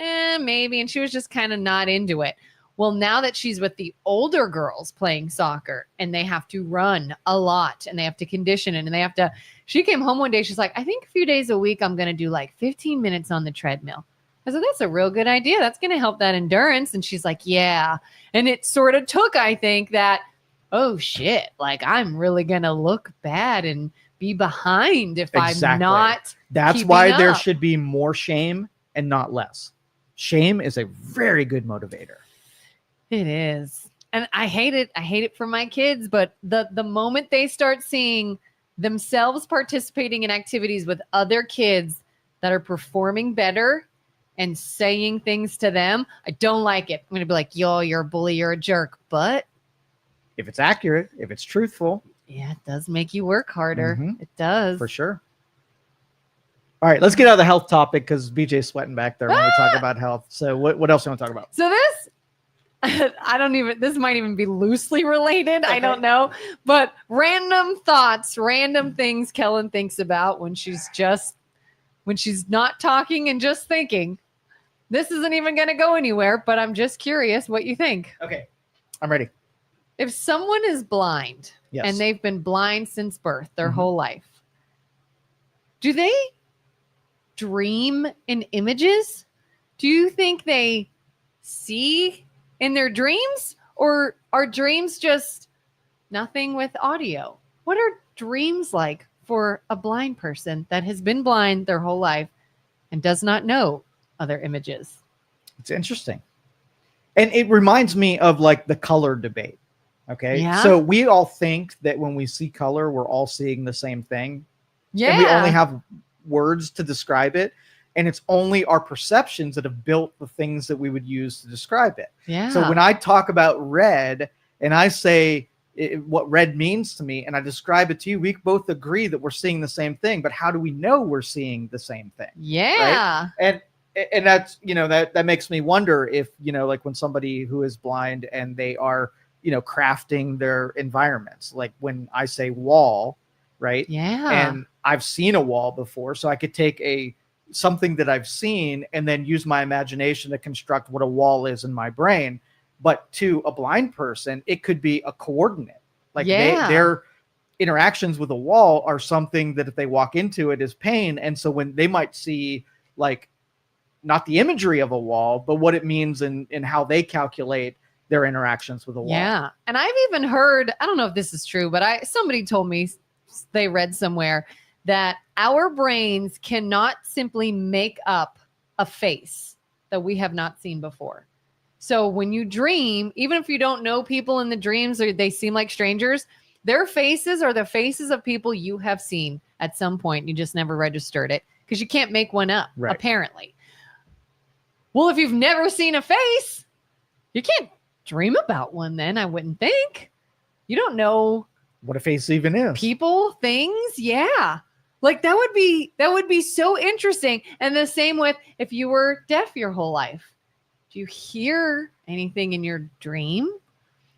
Maybe. And she was just kind of not into it. Well, now that she's with the older girls playing soccer and they have to run a lot and they have to condition it and they have to, she came home one day. She's like, I think a few days a week, I'm going to do like 15 minutes on the treadmill. I said, that's a real good idea. That's going to help that endurance. And she's like, yeah. And it sort of took, I think, that, oh shit, like I'm really going to look bad and be behind if I'm not. That's why there up. should be more shame and not less. Shame is a very good motivator. It is. And I hate it. I hate it for my kids. But the moment they start seeing themselves participating in activities with other kids that are performing better and saying things to them, I don't like it. I'm going to be like, yo, you're a bully, you're a jerk. But if it's accurate, if it's truthful. Yeah, it does make you work harder. Mm-hmm. It does. For sure. All right, let's get out of the health topic because BJ's sweating back there when we talk about health. So what else do you want to talk about? So this might even be loosely related. Okay. I don't know. But random thoughts, random things Kelin thinks about when she's not talking and just thinking. This isn't even going to go anywhere, but I'm just curious what you think. Okay, I'm ready. If someone is blind and they've been blind since birth, their whole life, do they dream in images? Do you think they see in their dreams, or are dreams just nothing with audio? What are dreams like for a blind person that has been blind their whole life and does not know other images? It's interesting. And it reminds me of like the color debate. Okay. Yeah. So we all think that when we see color, we're all seeing the same thing. Yeah. And we only have words to describe it. And it's only our perceptions that have built the things that we would use to describe it. Yeah. So when I talk about red and I say what red means to me and I describe it to you, we both agree that we're seeing the same thing. But how do we know we're seeing the same thing? Yeah. Right? And that's, that makes me wonder if, like when somebody who is blind and they are, crafting their environments, like when I say wall, right? Yeah. And I've seen a wall before, so I could take something that I've seen and then use my imagination to construct what a wall is in my brain. But to a blind person, it could be a coordinate. Like their interactions with a wall are something that if they walk into it is pain. And so when they might see like not the imagery of a wall, but what it means in how they calculate their interactions with a wall. Yeah. And I've even heard, I don't know if this is true, but somebody told me, they read somewhere, that our brains cannot simply make up a face that we have not seen before. So when you dream, even if you don't know people in the dreams or they seem like strangers, their faces are the faces of people you have seen at some point. You just never registered it because you can't make one up, apparently. Well, if you've never seen a face, you can't dream about one then, I wouldn't think. You don't know what a face even is. People, things, yeah. Like that would be so interesting. And the same with if you were deaf your whole life. Do you hear anything in your dream?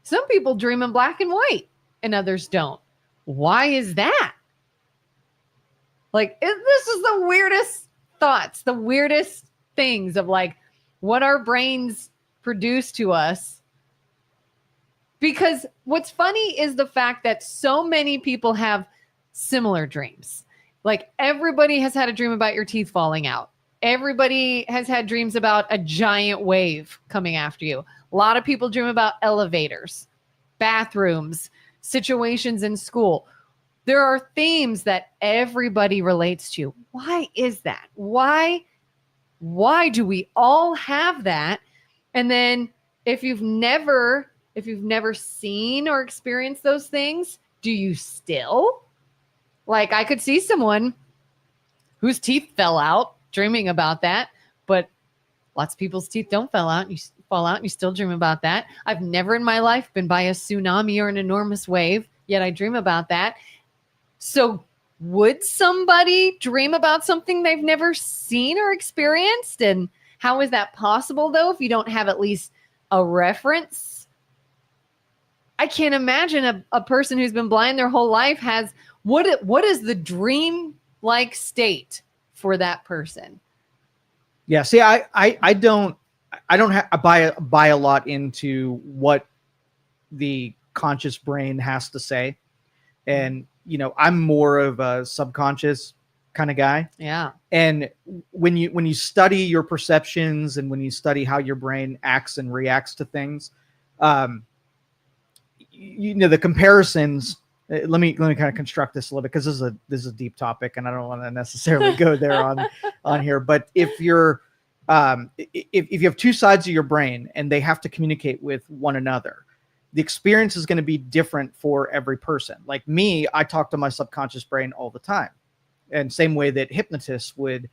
Some people dream in black and white and others don't. Why is that? Like this is the weirdest thoughts, the weirdest things of like what our brains produce to us. Because what's funny is the fact that so many people have similar dreams. Like everybody has had a dream about your teeth falling out. Everybody has had dreams about a giant wave coming after you. A lot of people dream about elevators, bathrooms, situations in school. There are themes that everybody relates to. Why is that? Why do we all have that? And then if you've never seen or experienced those things, do you still? Like I could see someone whose teeth fell out dreaming about that, but lots of people's teeth don't fall out and you still dream about that. I've never in my life been by a tsunami or an enormous wave, yet I dream about that. So would somebody dream about something they've never seen or experienced? And how is that possible though, if you don't have at least a reference? I can't imagine a person who's been blind their whole life has what is the dream like state for that person? Yeah. See, I don't buy a lot into what the conscious brain has to say. And, I'm more of a subconscious kind of guy. Yeah. And when you study your perceptions and when you study how your brain acts and reacts to things, the comparisons. Let me kind of construct this a little bit, because this is a deep topic, and I don't want to necessarily go there on here. But if you're if you have two sides of your brain and they have to communicate with one another, the experience is going to be different for every person. Like me, I talk to my subconscious brain all the time, and same way that hypnotists would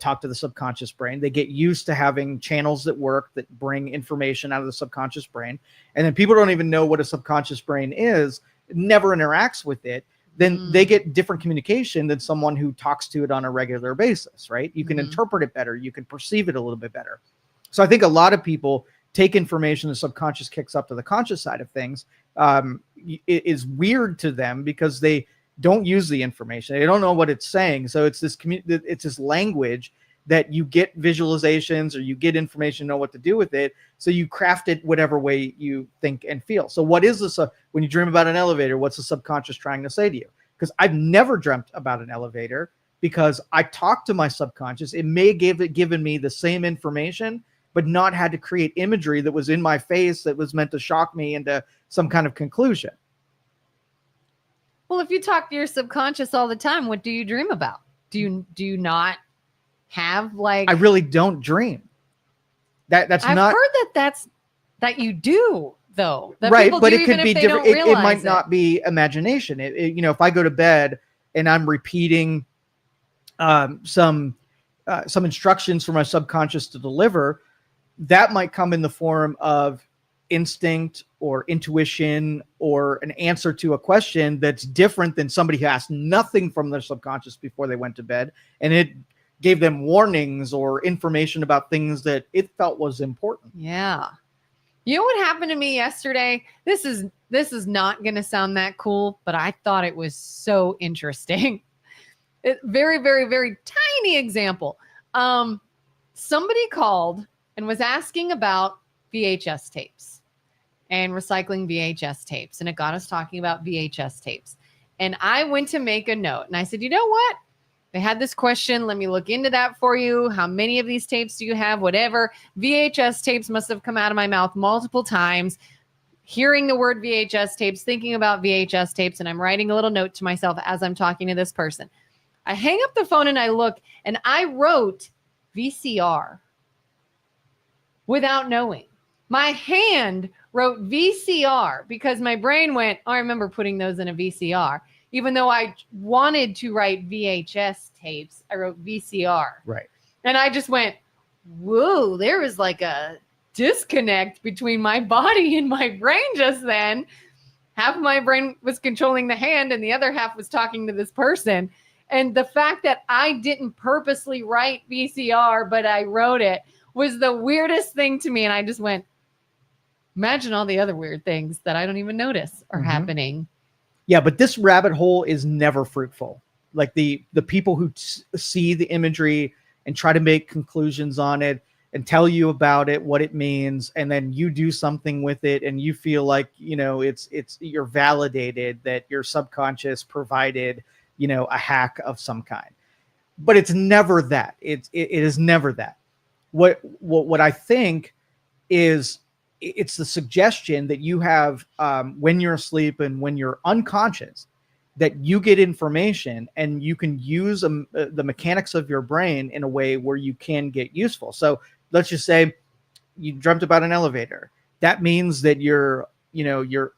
talk to the subconscious brain. They get used to having channels that work, that bring information out of the subconscious brain. And then people don't even know what a subconscious brain is, never interacts with it. Then they get different communication than someone who talks to it on a regular basis, right? You can interpret it better. You can perceive it a little bit better. So I think a lot of people take information the subconscious kicks up to the conscious side of things. It is weird to them because they don't use the information. They don't know what it's saying. So it's this language that you get visualizations or you get information, know what to do with it. So you craft it whatever way you think and feel. So what is this? When you dream about an elevator, what's the subconscious trying to say to you? Because I've never dreamt about an elevator, because I talked to my subconscious. It may given me the same information, but not had to create imagery that was in my face that was meant to shock me into some kind of conclusion. Well, if you talk to your subconscious all the time, what do you dream about? Do you not have like? I really don't dream. That's I've not. heard that you do though. That right, people but do it could even be if they different. don't It realize might not be imagination. If I go to bed and I'm repeating some instructions for my subconscious to deliver, that might come in the form of instinct or intuition or an answer to a question that's different than somebody who asked nothing from their subconscious before they went to bed, and it gave them warnings or information about things that it felt was important. Yeah. You know what happened to me yesterday? This is not going to sound that cool, but I thought it was so interesting. Very, very, very tiny example. Somebody called and was asking about VHS tapes and recycling VHS tapes. And it got us talking about VHS tapes. And I went to make a note and I said, you know what? They had this question. Let me look into that for you. How many of these tapes do you have? Whatever. VHS tapes must have come out of my mouth multiple times. Hearing the word VHS tapes, thinking about VHS tapes, and I'm writing a little note to myself as I'm talking to this person. I hang up the phone and I look, and I wrote VCR without knowing. My hand wrote VCR because my brain went, oh, I remember putting those in a VCR. Even though I wanted to write VHS tapes, I wrote VCR. Right. And I just went, whoa, there was like a disconnect between my body and my brain just then. Half of my brain was controlling the hand and the other half was talking to this person. And the fact that I didn't purposely write VCR, but I wrote it, was the weirdest thing to me. And I just went, imagine all the other weird things that I don't even notice are happening. Yeah, but this rabbit hole is never fruitful. Like the people who see the imagery and try to make conclusions on it and tell you about it, what it means, and then you do something with it and you feel like, it's you're validated that your subconscious provided, a hack of some kind. But it's never that. It is never that. What I think is, it's the suggestion that you have when you're asleep and when you're unconscious, that you get information and you can use the mechanics of your brain in a way where you can get useful. So let's just say you dreamt about an elevator. That means that you're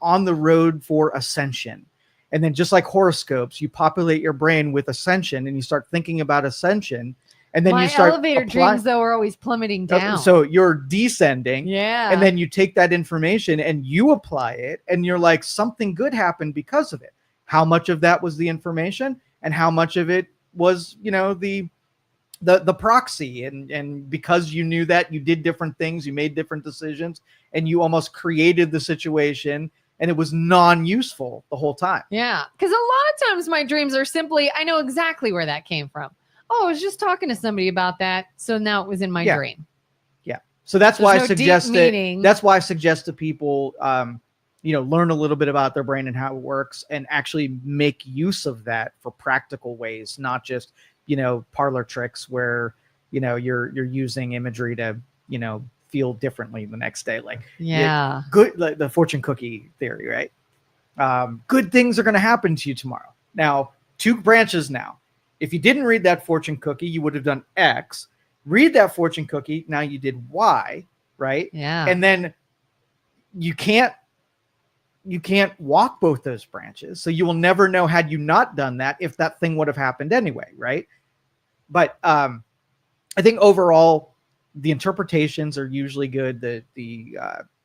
on the road for ascension. And then just like horoscopes, you populate your brain with ascension and you start thinking about ascension. And then my you start elevator dreams, though, are always plummeting down. So you're descending. Yeah. And then you take that information and you apply it and you're like, something good happened because of it. How much of that was the information and how much of it was, the proxy, and because you knew that, you did different things, you made different decisions, and you almost created the situation and it was non-useful the whole time. Yeah. Because a lot of times my dreams are simply, I know exactly where that came from. Oh, I was just talking to somebody about that. So now it was in my dream. Yeah. So that's There's why no I suggest deep that. meaning. That's why I suggest to people, learn a little bit about their brain and how it works, and actually make use of that for practical ways, not just, parlor tricks where, you're using imagery to, feel differently the next day. Like, like the fortune cookie theory, right? Good things are going to happen to you tomorrow. Now, 2 branches now. If you didn't read that fortune cookie, you would have done X. Read that fortune cookie. Now you did Y, right? Yeah. And then you can't walk both those branches. So you will never know, had you not done that, if that thing would have happened anyway, right? But I think overall, the interpretations are usually good. The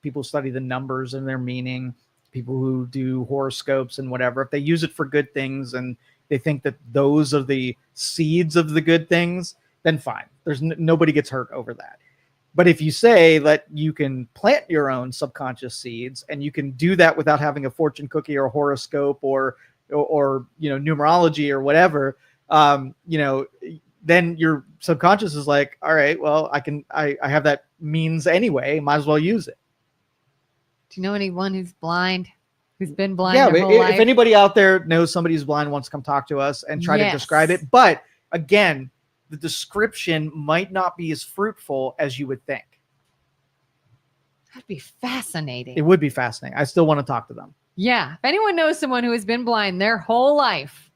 people study the numbers and their meaning, people who do horoscopes and whatever, if they use it for good things and they think that those are the seeds of the good things, then fine. There's nobody gets hurt over that. But if you say that you can plant your own subconscious seeds, and you can do that without having a fortune cookie or a horoscope or numerology or whatever, then your subconscious is like, all right, well, I have that means anyway, might as well use it. Do you know anyone who's blind? Who's been blind Yeah, their whole life? If anybody out there knows somebody who's blind, wants to come talk to us and try to describe it. But again, the description might not be as fruitful as you would think. That'd be fascinating. It would be fascinating. I still want to talk to them. Yeah. If anyone knows someone who has been blind their whole life,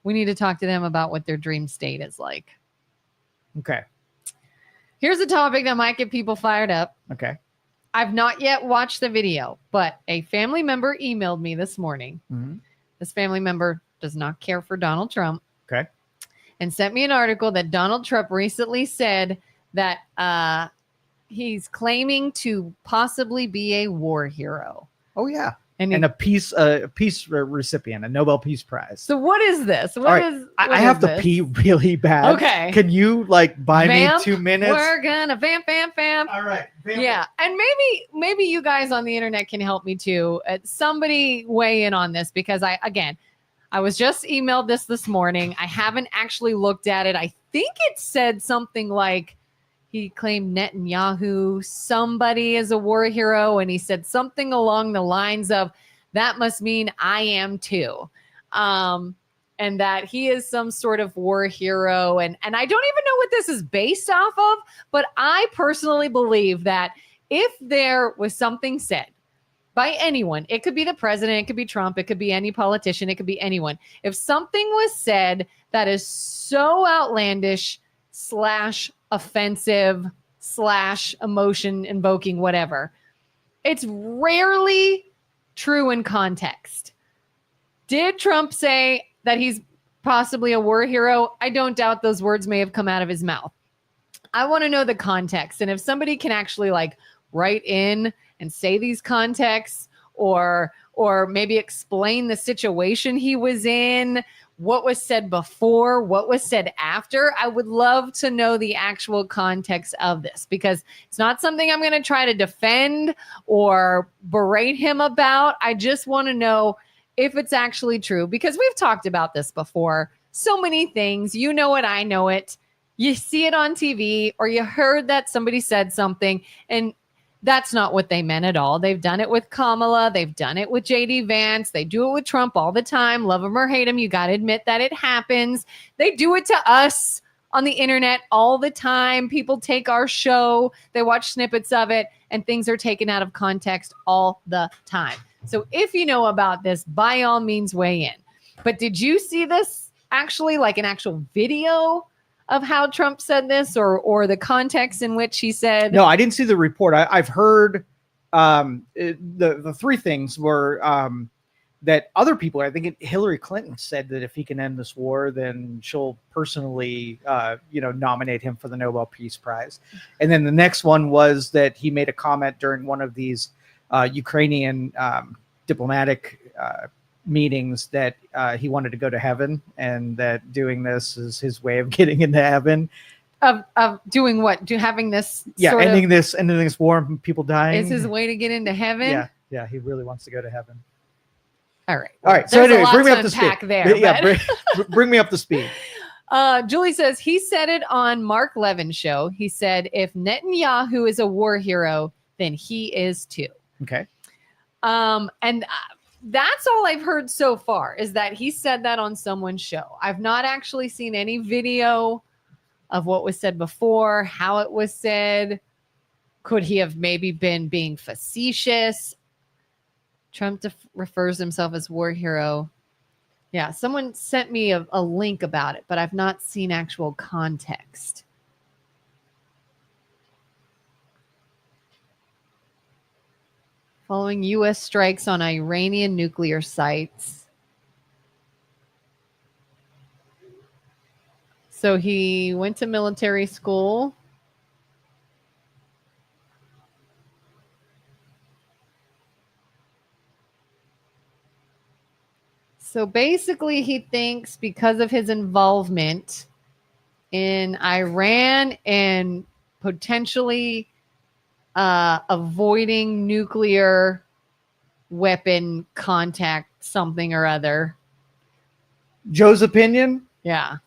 we need to talk to them about what their dream state is like. Okay. Here's a topic that might get people fired up. Okay. I've not yet watched the video, but a family member emailed me this morning. Mm-hmm. This family member does not care for Donald Trump. Okay. And sent me an article that Donald Trump recently said that he's claiming to possibly be a war hero. Oh, yeah. And a peace recipient, a Nobel Peace Prize. So what is this? I have to pee really bad. Okay. Can you buy me 2 minutes? We're gonna vamp. All right. Vamp. Yeah. And maybe you guys on the internet can help me too. Somebody weigh in on this, because I was just emailed this morning. I haven't actually looked at it. I think it said something like he claimed Netanyahu, somebody is a war hero. And he said something along the lines of, that must mean I am too. And that he is some sort of war hero. And I don't even know what this is based off of, but I personally believe that if there was something said by anyone, it could be the president, it could be Trump, it could be any politician, it could be anyone. If something was said that is so outlandish / offensive / emotion invoking, whatever, it's rarely true in context. Did Trump say that he's possibly a war hero? I don't doubt those words may have come out of his mouth. I want to know the context. And if somebody can actually write in and say these contexts, or maybe explain the situation he was in, what was said before, what was said after, I would love to know the actual context of this, because it's not something I'm going to try to defend or berate him about. I just want to know if it's actually true, because we've talked about this before. So many things, you know it, I know it. You see it on TV, or you heard that somebody said something, and that's not what they meant at all. They've done it with Kamala. They've done it with JD Vance. They do it with Trump all the time. Love him or hate him, you got to admit that it happens. They do it to us on the internet all the time. People take our show, they watch snippets of it, and things are taken out of context all the time. So if you know about this, by all means, weigh in. But did you see this actually, an actual video of how Trump said this, or the context in which he said? No, I didn't see the report. I've heard the 3 things were that other people, I think Hillary Clinton said that if he can end this war, then she'll personally, nominate him for the Nobel Peace Prize. And then the next one was that he made a comment during one of these Ukrainian diplomatic meetings that he wanted to go to heaven, and that doing this is his way of getting into heaven. Of doing what? Having this ending this war and people dying is his way to get into heaven? Yeah. Yeah, he really wants to go to heaven. All right. All right. So There's a anyway, lot bring me to up to speed. unpack there, Yeah, but- bring me up to speed. Julie says he said it on Mark Levin's show. He said, if Netanyahu is a war hero, then he is too. Okay. And that's all I've heard so far is that he said that on someone's show. I've not actually seen any video of what was said before, how it was said. Could he have maybe been being facetious? Trump refers himself as war hero. Yeah, someone sent me a link about it, but I've not seen actual context. Following U.S. strikes on Iranian nuclear sites. So he went to military school. So basically, he thinks because of his involvement in Iran and potentially avoiding nuclear weapon contact, something or other. Joe's opinion, Yeah.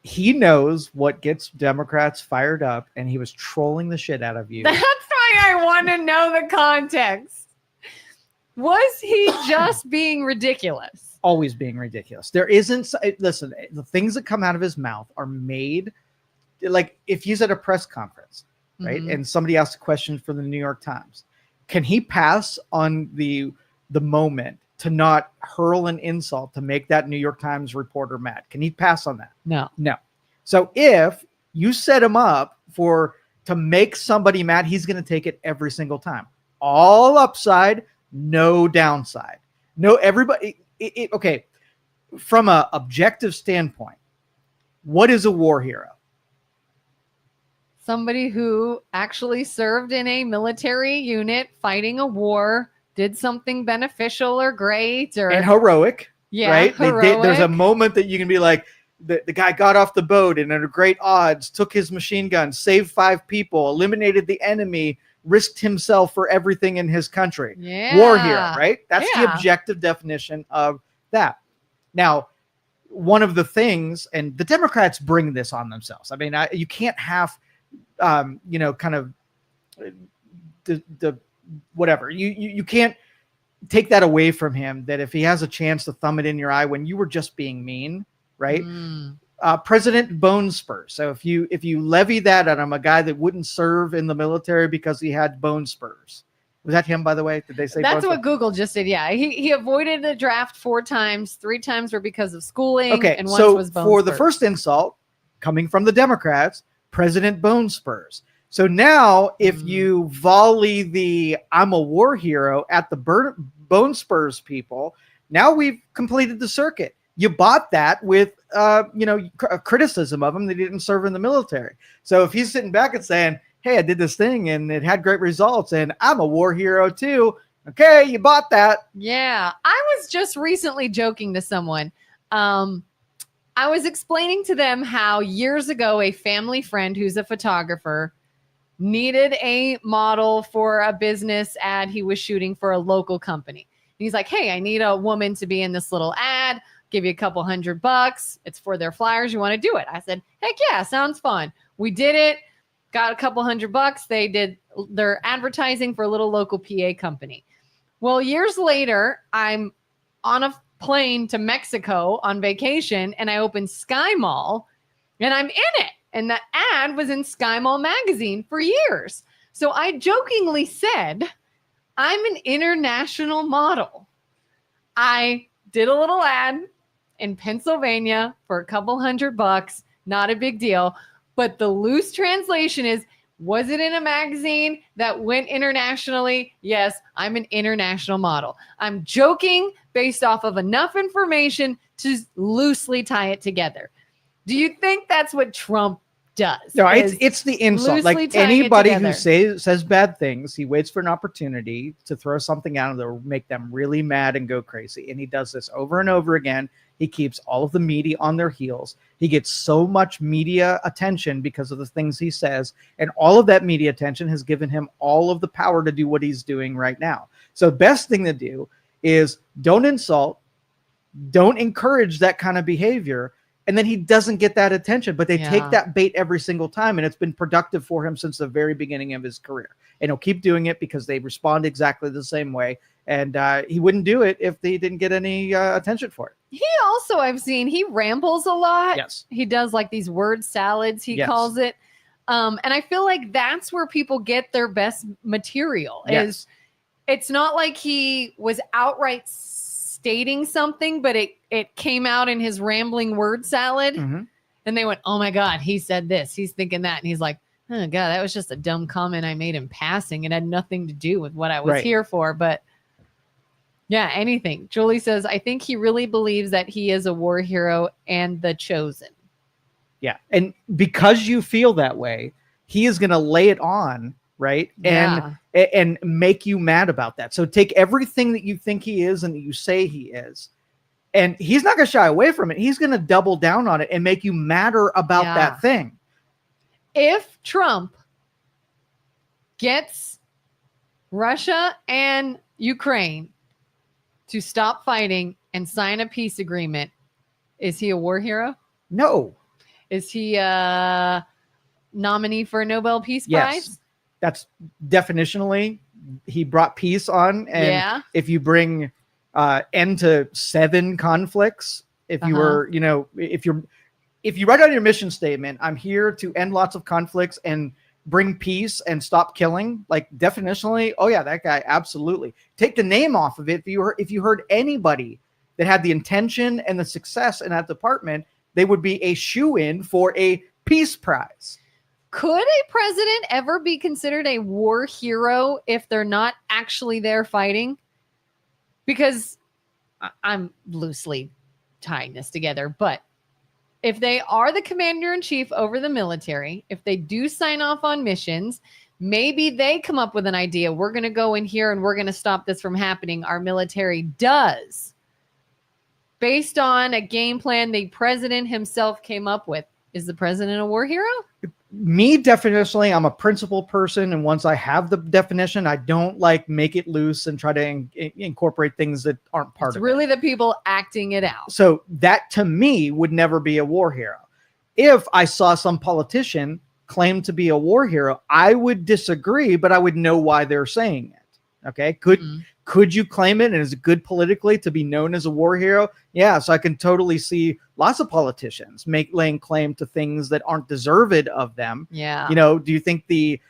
he knows what gets Democrats fired up, and he was trolling the shit out of you. That's why I want to know the context. Was he just being ridiculous? Always being ridiculous. There isn't, listen, the things that come out of his mouth are made, like if he's at a press conference, right? Mhm. And somebody asks a question for the New York Times. Can he pass on the moment to not hurl an insult to make that New York Times reporter mad? Can he pass on that? No. No. So if you set him up to make somebody mad, he's going to take it every single time. All upside, no downside. No, everybody. Okay. From an objective standpoint, what is a war hero? Somebody who actually served in a military unit fighting a war, did something beneficial or great or And heroic. yeah, Right? heroic. There's a moment that you can be like, the guy got off the boat and at great odds, took his machine gun, saved 5 people, eliminated the enemy, risked himself for everything in his country. Yeah. War hero, right? That's the Yeah. objective definition of that. Now, one of the things, and the Democrats bring this on themselves. I mean, you can't have, kind of the whatever. You can't take that away from him, that if he has a chance to thumb it in your eye when you were just being mean, right? President Bone Spurs. So if you levy that at him, a guy that wouldn't serve in the military because he had bone spurs. Was that him, by the way? Did they say That's bone what Google just did? Yeah. He avoided the draft 4 times. 3 times were because of schooling. Okay, And once so was bone for the spurs. first insult coming from the Democrats, President Bone Spurs. So now if you volley the I'm a war hero at the Bone Spurs people, now we've completed the circuit. You bought that with a criticism of him that he didn't serve in the military. So if he's sitting back and saying, hey, I did this thing and it had great results and I'm a war hero too. Okay, you bought that. Yeah. I was just recently joking to someone. I was explaining to them how years ago, a family friend who's a photographer needed a model for a business ad he was shooting for a local company. And he's like, hey, I need a woman to be in this little ad. Give you a couple $100. It's for their flyers. You want to do it? I said, heck yeah, sounds fun. We did it. Got a couple $100. They did their advertising for a little local PA company. Well, years later, I'm on a plane to Mexico on vacation and I opened Sky Mall and I'm in it. And the ad was in Sky Mall magazine for years. So I jokingly said, I'm an international model. I did a little ad in Pennsylvania for a couple $100. Not a big deal. But the loose translation is, was it in a magazine that went internationally? Yes, I'm an international model. I'm joking based off of enough information to loosely tie it together. Do you think that's what Trump does? No, it's the insult. loosely Like tying it anybody who together. says bad things, he waits for an opportunity to throw something out that will make them really mad and go crazy. And he does this over and over again. He keeps all of the media on their heels. He gets so much media attention because of the things he says. And all of that media attention has given him all of the power to do what he's doing right now. So the best thing to do is don't insult, don't encourage that kind of behavior. And then he doesn't get that attention, but they take that bait every single time. And it's been productive for him since the very beginning of his career. And he'll keep doing it because they respond exactly the same way. And he wouldn't do it if he didn't get any attention for it. He also, I've seen, he rambles a lot. Yes. He does like these word salads, he calls it. And I feel like that's where people get their best material. Is it's not like he was outright stating something, but it came out in his rambling word salad. Mm-hmm. And they went, oh my God, he said this. He's thinking that. And he's like, oh God, that was just a dumb comment I made in passing. It had nothing to do with what I was here for. But yeah, anything. Julie says, I think he really believes that he is a war hero and the chosen. Yeah. And because you feel that way, he is going to lay it on, right? And make you mad about that. So take everything that you think he is and that you say he is, and he's not going to shy away from it. He's going to double down on it and make you madder about that thing. If Trump gets Russia and Ukraine to stop fighting and sign a peace agreement, is he a war hero? No. Is he a nominee for a Nobel Peace Prize? That's definitionally, he brought peace on. And if you bring end to 7 conflicts, if you were, if you write on your mission statement, I'm here to end lots of conflicts and bring peace and stop killing, like definitionally, oh yeah, that guy, absolutely. Take the name off of it. If you heard anybody that had the intention and the success in that department, they would be a shoo-in for a peace prize. Could a president ever be considered a war hero if they're not actually there fighting? Because I'm loosely tying this together, but if they are the commander-in-chief over the military, if they do sign off on missions, maybe they come up with an idea. We're going to go in here and we're going to stop this from happening. Our military does. Based on a game plan the president himself came up with. Is the president a war hero? Me, definitionally, I'm a principled person. And once I have the definition, I don't make it loose and try to incorporate things that aren't part of it. It's really the people acting it out. So that to me would never be a war hero. If I saw some politician claim to be a war hero, I would disagree, but I would know why they're saying it. Okay. Could you claim it? And is it good politically to be known as a war hero? Yeah. So I can totally see lots of politicians laying claim to things that aren't deserved of them. Yeah. Do you think the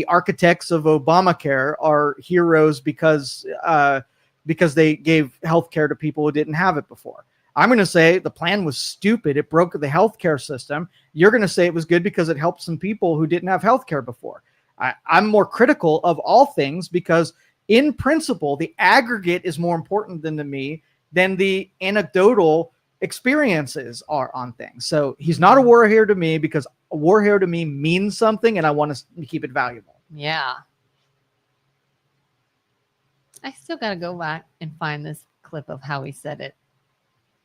architects of Obamacare are heroes because they gave healthcare to people who didn't have it before? I'm going to say the plan was stupid. It broke the healthcare system. You're going to say it was good because it helped some people who didn't have healthcare before. I'm more critical of all things because in principle, the aggregate is more important than the anecdotal experiences are on things. So he's not a war hero to me because a war hero to me means something and I want to keep it valuable. Yeah. I still got to go back and find this clip of how he said it.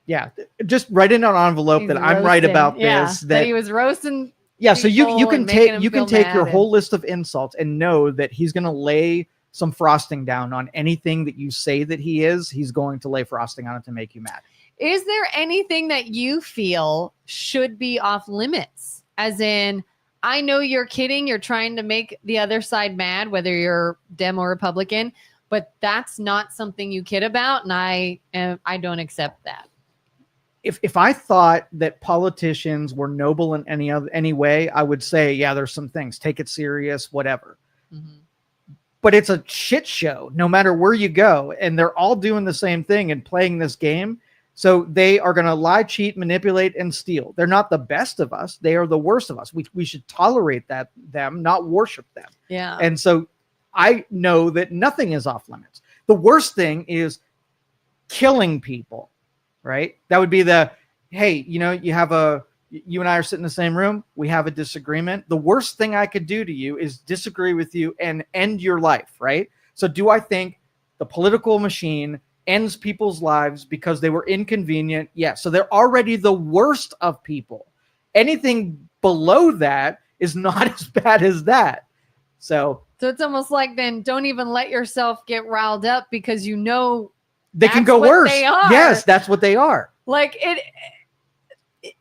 Yeah. Just write in an envelope that I'm right about this. That he was roasting. Yeah. So you can take your whole list of insults and know that he's going to lay some frosting down on anything that you say that he is. He's going to lay frosting on it to make you mad. Is there anything that you feel should be off limits? As in, I know you're kidding. You're trying to make the other side mad, whether you're Dem or Republican, but that's not something you kid about. And I don't accept that. If I thought that politicians were noble in any way, I would say, yeah, there's some things, take it serious, whatever. Mm-hmm. But it's a shit show no matter where you go. And they're all doing the same thing and playing this game. So they are going to lie, cheat, manipulate, and steal. They're not the best of us. They are the worst of us. We should tolerate them, not worship them. Yeah. And so I know that nothing is off limits. The worst thing is killing people, right? That would be hey, you and I are sitting in the same room. We have a disagreement. The worst thing I could do to you is disagree with you and end your life, right? So do I think the political machine ends people's lives because they were inconvenient. Yeah, so they're already the worst of people. Anything below that is not as bad as that. So it's almost like then don't even let yourself get riled up because you know they can go worse. They are. Yes, that's what they are. Like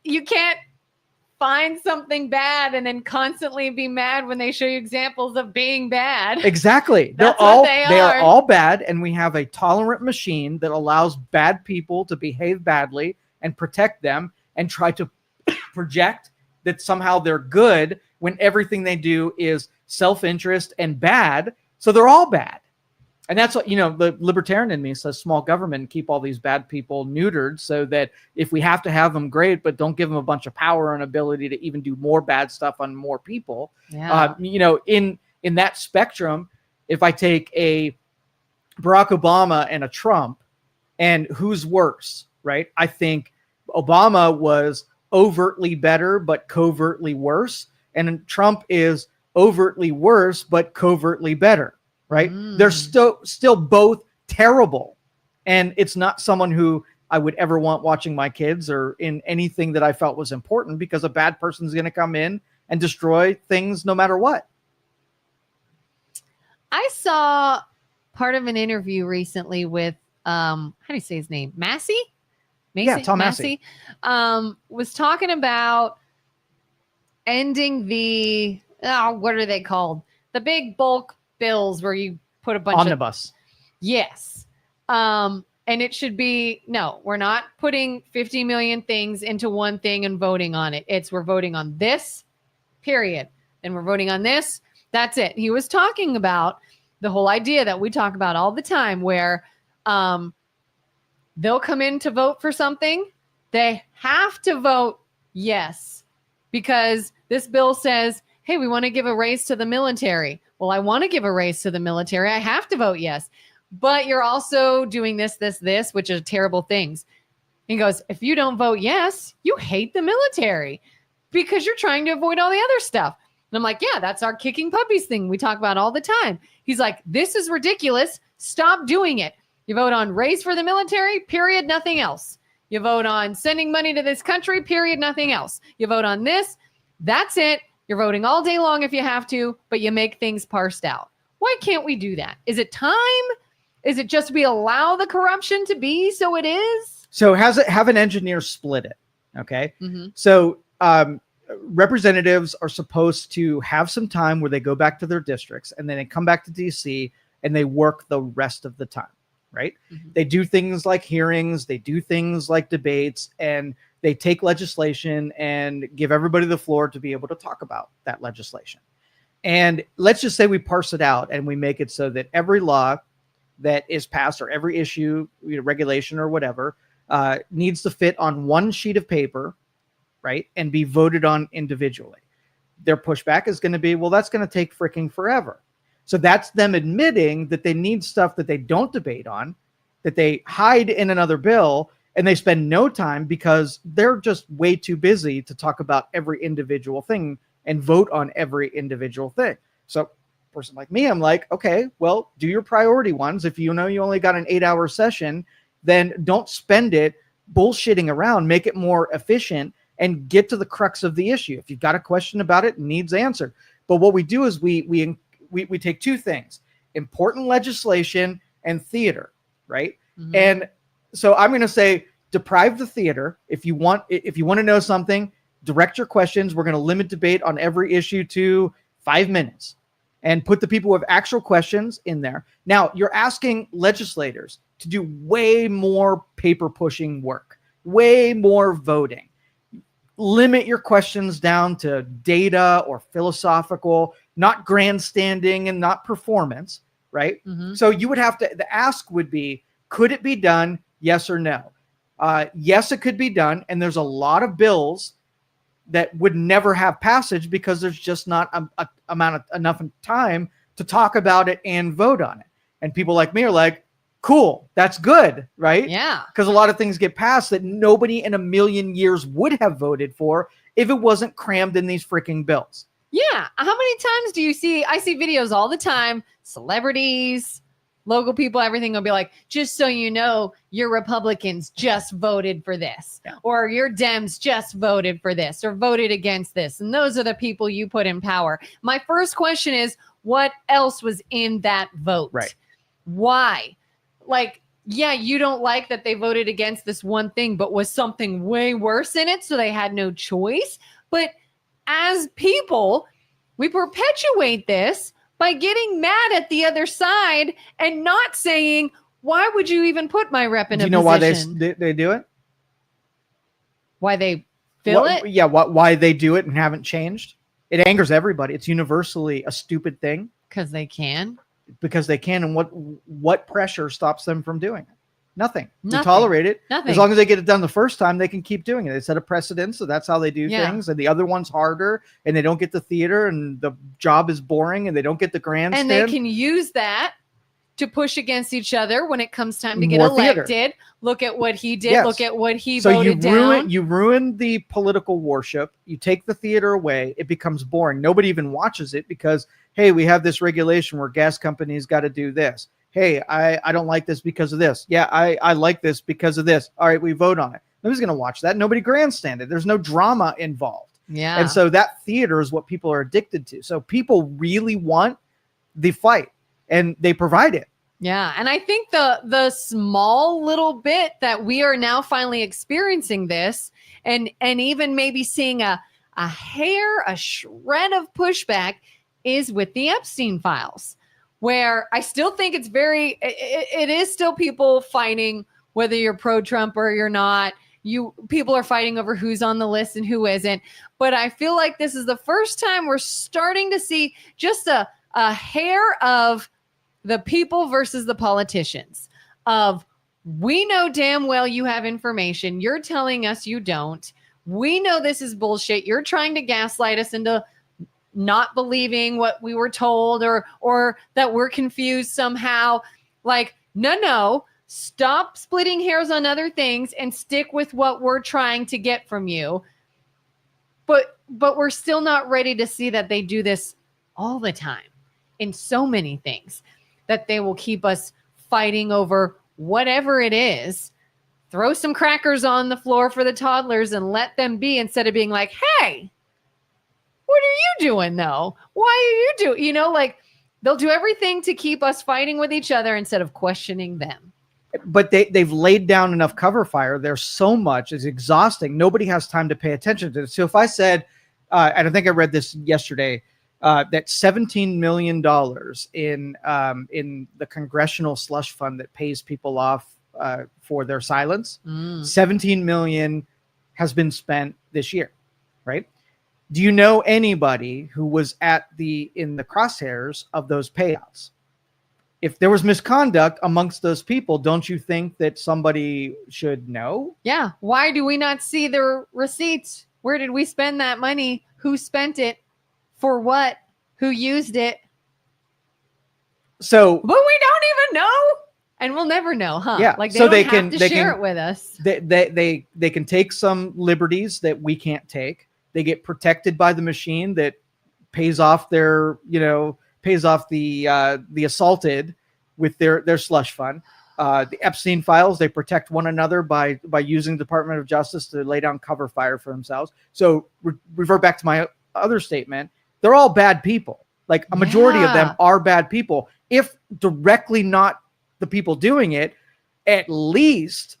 you can't find something bad and then constantly be mad when they show you examples of being bad. Exactly. They are all bad, and we have a tolerant machine that allows bad people to behave badly and protect them and try to project that somehow they're good when everything they do is self-interest and bad. So they're all bad. And that's what, the libertarian in me says small government, keep all these bad people neutered so that if we have to have them, great, but don't give them a bunch of power and ability to even do more bad stuff on more people. Yeah. In that spectrum, if I take a Barack Obama and a Trump, and who's worse, right? I think Obama was overtly better, but covertly worse. And Trump is overtly worse, but covertly better. Right? They're still both terrible. And it's not someone who I would ever want watching my kids or in anything that I felt was important, because a bad person's going to come in and destroy things no matter what. I saw part of an interview recently with, how do you say his name? Massey? Yeah, Tom Massey. Was talking about ending the, what are they called? The big bulk bills where you put a bunch omnibus. Yes. And it should be, no, we're not putting 50 million things into one thing and voting on it. We're voting on this, period. And we're voting on this. That's it. He was talking about the whole idea that we talk about all the time where they'll come in to vote for something. They have to vote yes, because this bill says, hey, we want to give a raise to the military. Well, I want to give a raise to the military. I have to vote yes. But you're also doing this, which are terrible things. He goes, if you don't vote yes, you hate the military because you're trying to avoid all the other stuff. And I'm like, yeah, that's our kicking puppies thing we talk about all the time. He's like, this is ridiculous. Stop doing it. You vote on raise for the military, period, nothing else. You vote on sending money to this country, period, nothing else. You vote on this, that's it. You're voting all day long if you have to, but you make things parsed out. Why can't we do that? Is it time? Is it just we allow the corruption to be so it is? So have an engineer split it, okay? Mm-hmm. So representatives are supposed to have some time where they go back to their districts, and then they come back to DC and they work the rest of the time, right? Mm-hmm. They do things like hearings, they do things like debates, and they take legislation and give everybody the floor to be able to talk about that legislation. And let's just say we parse it out and we make it so that every law that is passed or every issue, regulation or whatever, needs to fit on one sheet of paper, right? And be voted on individually. Their pushback is going to be, well, that's going to take freaking forever. So that's them admitting that they need stuff that they don't debate on, that they hide in another bill, and they spend no time because they're just way too busy to talk about every individual thing and vote on every individual thing. So a person like me, I'm like, okay, well, do your priority ones. If you know you only got an 8-hour session, then don't spend it bullshitting around. Make it more efficient and get to the crux of the issue. If you've got a question about it, it needs answered. But what we do is we take two things: important legislation and theater, right? Mm-hmm. And so I'm going to say, deprive the theater. If you want to know something, direct your questions. We're going to limit debate on every issue to 5 minutes and put the people who have actual questions in there. Now, you're asking legislators to do way more paper pushing work, way more voting. Limit your questions down to data or philosophical, not grandstanding and not performance, right? Mm-hmm. So you would have to, the ask would be, could it be done? Yes or no? Yes, it could be done. And there's a lot of bills that would never have passage because there's just not enough time to talk about it and vote on it. And people like me are like, cool, that's good, right? Yeah. Because a lot of things get passed that nobody in a million years would have voted for if it wasn't crammed in these freaking bills. Yeah. How many times do you see, I see videos all the time, celebrities, local people, everything will be like, just so you know, your Republicans just voted for this, or your Dems just voted for this, or voted against this. And those are the people you put in power. My first question is, what else was in that vote? Right. Why? Like, yeah, you don't like that they voted against this one thing, but was something way worse in it, so they had no choice. But as people, we perpetuate this by getting mad at the other side and not saying, why would you even put my rep in a position? Do you know why they do it? Why they feel it? Yeah, why they do it and haven't changed? It angers everybody. It's universally a stupid thing. Because they can. Because they can. And what pressure stops them from doing it? Nothing. You Nothing. tolerate it. Nothing. As long as they get it done the first time, they can keep doing it. They set a precedent, so that's how they do things. And the other one's harder, and they don't get the theater, and the job is boring, and they don't get the grandstand. And they can use that to push against each other when it comes time to get More elected. theater. Look at what he did. Yes. Look at what he So voted down. you ruin the political worship. You take the theater away. It becomes boring. Nobody even watches it because, hey, we have this regulation where gas companies got to do this. Hey, I don't like this because of this. Yeah, I like this because of this. All right, we vote on it. Nobody's going to watch that. Nobody grandstanded. There's no drama involved. Yeah. And so that theater is what people are addicted to. So people really want the fight, and they provide it. Yeah. And I think the small little bit that we are now finally experiencing this and even maybe seeing a shred of pushback is with the Epstein files, where I still think it's it is still people fighting, whether you're pro-Trump or you're not. People are fighting over who's on the list and who isn't. But I feel like this is the first time we're starting to see just a hair of the people versus the politicians. Of, we know damn well you have information. You're telling us you don't. We know this is bullshit. You're trying to gaslight us into not believing what we were told or that we're confused somehow. Like, no, stop splitting hairs on other things and stick with what we're trying to get from you. But we're still not ready to see that they do this all the time in so many things, that they will keep us fighting over whatever it is. Throw some crackers on the floor for the toddlers and let them be, instead of being like, hey, what are you doing though? Why are you doing, like, they'll do everything to keep us fighting with each other instead of questioning them. But they've laid down enough cover fire. There's so much. It's exhausting. Nobody has time to pay attention to it. So if I said, and I think I read this yesterday, that $17 million in the congressional slush fund that pays people off for their silence, 17 million has been spent this year, right? Do you know anybody who was in the crosshairs of those payouts? If there was misconduct amongst those people, don't you think that somebody should know? Yeah. Why do we not see their receipts? Where did we spend that money? Who spent it? For what? Who used it? So, but we don't even know, and we'll never know, huh? Yeah. Like, so they don't have to share it with us. They can take some liberties that we can't take. They get protected by the machine that pays off the assaulted with their slush fund. The Epstein files, they protect one another by using the Department of Justice to lay down cover fire for themselves. So revert back to my other statement. They're all bad people. Like, a majority of them are bad people. If directly not the people doing it, at least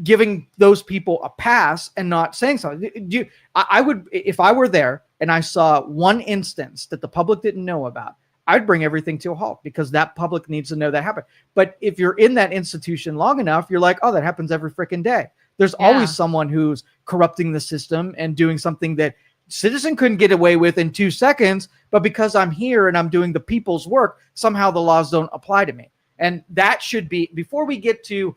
giving those people a pass and not saying something. I would, if I were there and I saw one instance that the public didn't know about, I'd bring everything to a halt, because that public needs to know that happened. But if you're in that institution long enough, you're like, oh, that happens every freaking day. There's always someone who's corrupting the system and doing something that citizen couldn't get away with in 2 seconds, but because I'm here and I'm doing the people's work, somehow the laws don't apply to me. And that should be, before we get to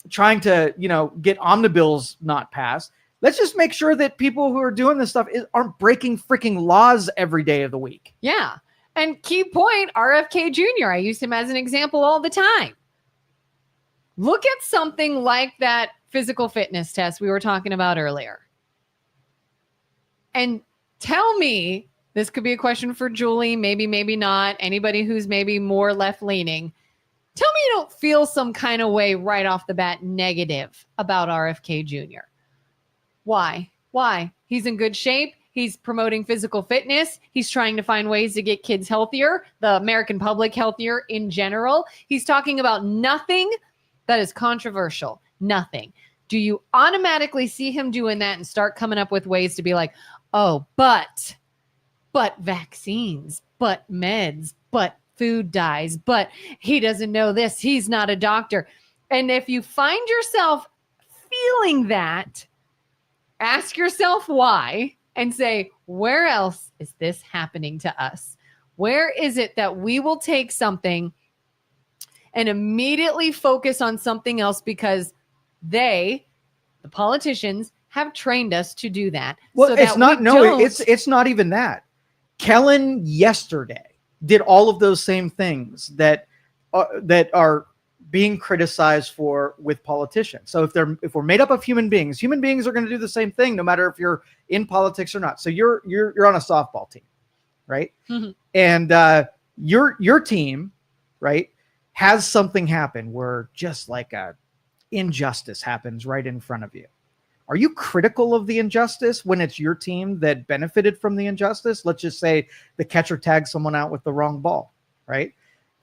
trying to, get omnibills not passed, let's just make sure that people who are doing this stuff aren't breaking freaking laws every day of the week. Yeah. And key point, RFK Jr., I use him as an example all the time. Look at something like that physical fitness test we were talking about earlier. And tell me, this could be a question for Julie, maybe not, anybody who's maybe more left-leaning. Tell me you don't feel some kind of way right off the bat negative about RFK Jr. Why? He's in good shape. He's promoting physical fitness. He's trying to find ways to get kids healthier, the American public healthier in general. He's talking about nothing that is controversial. Nothing. Do you automatically see him doing that and start coming up with ways to be like, oh, but vaccines, but meds, but food dyes, but he doesn't know this. He's not a doctor. And if you find yourself feeling that, ask yourself why and say, where else is this happening to us? Where is it that we will take something and immediately focus on something else because the politicians, have trained us to do that. Well, so it's that not, we no, don't- it's not even that. Kelin yesterday did all of those same things that are being criticized for with politicians. So if we're made up of human beings are going to do the same thing, no matter if you're in politics or not. So you're on a softball team, right? Mhm. And your team, right, has something happen where just like a injustice happens right in front of you. Are you critical of the injustice when it's your team that benefited from the injustice? Let's just say the catcher tagged someone out with the wrong ball, right?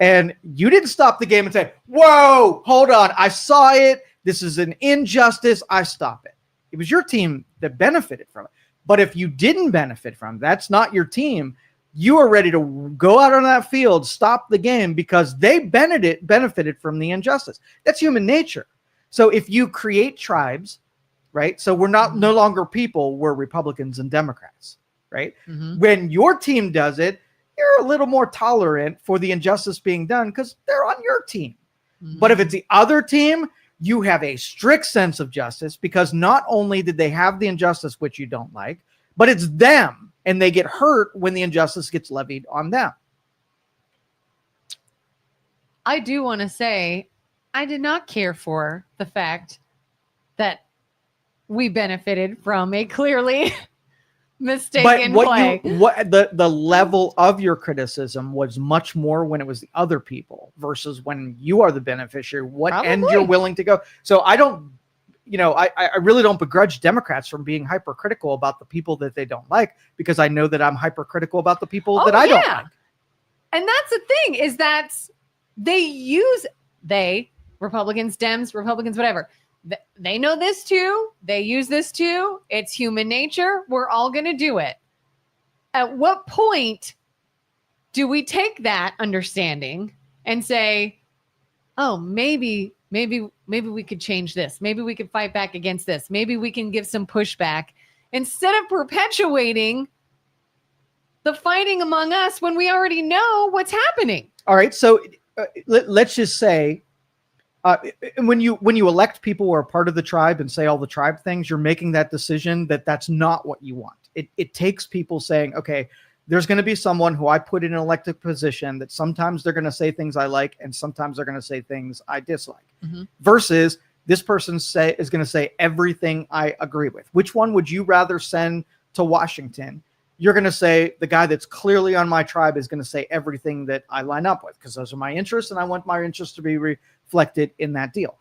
And you didn't stop the game and say, whoa, hold on, I saw it. This is an injustice. I stop it. It was your team that benefited from it. But if you didn't benefit from it, that's not your team. You are ready to go out on that field, stop the game because they benefited from the injustice. That's human nature. So if you create tribes, right? So we're no longer people, we're Republicans and Democrats, right? Mhm. When your team does it, you're a little more tolerant for the injustice being done because they're on your team. Mhm. But if it's the other team, you have a strict sense of justice because not only did they have the injustice, which you don't like, but it's them and they get hurt when the injustice gets levied on them. I do want to say, I did not care for the fact that we benefited from a clearly mistaken play. The level of your criticism was much more when it was the other people versus when you are the beneficiary, what end Probably. you're willing to go. So I don't, I really don't begrudge Democrats from being hypercritical about the people that they don't like, because I know that I'm hypercritical about the people that I don't like. And that's the thing, is that Republicans, Dems, Republicans, whatever, they know this too. They use this too. It's human nature. We're all going to do it. At what point do we take that understanding and say, oh, maybe we could change this. Maybe we could fight back against this. Maybe we can give some pushback instead of perpetuating the fighting among us when we already know what's happening. All right. So let's just say, when you elect people who are part of the tribe and say all the tribe things, you're making that decision that that's not what you want. It takes people saying, okay, there's going to be someone who I put in an elected position that sometimes they're going to say things I like and sometimes they're going to say things I dislike. Mm-hmm. Versus this person is going to say everything I agree with. Which one would you rather send to Washington? You're going to say the guy that's clearly on my tribe is going to say everything that I line up with because those are my interests and I want my interests to be reflected in that deal.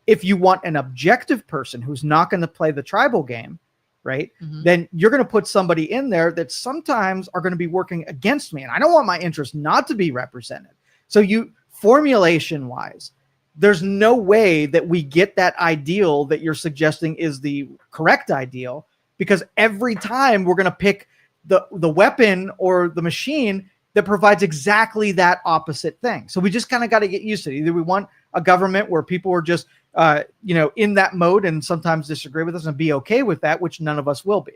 If you want an objective person who's not going to play the tribal game, right, then you're going to put somebody in there that sometimes are going to be working against me. And I don't want my interests not to be represented. So formulation wise, there's no way that we get that ideal that you're suggesting is the correct ideal, because every time we're going to pick the weapon or the machine that provides exactly that opposite thing. So we just kind of got to get used to it. Either we want a government where people are just, in that mode and sometimes disagree with us and be okay with that, which none of us will be.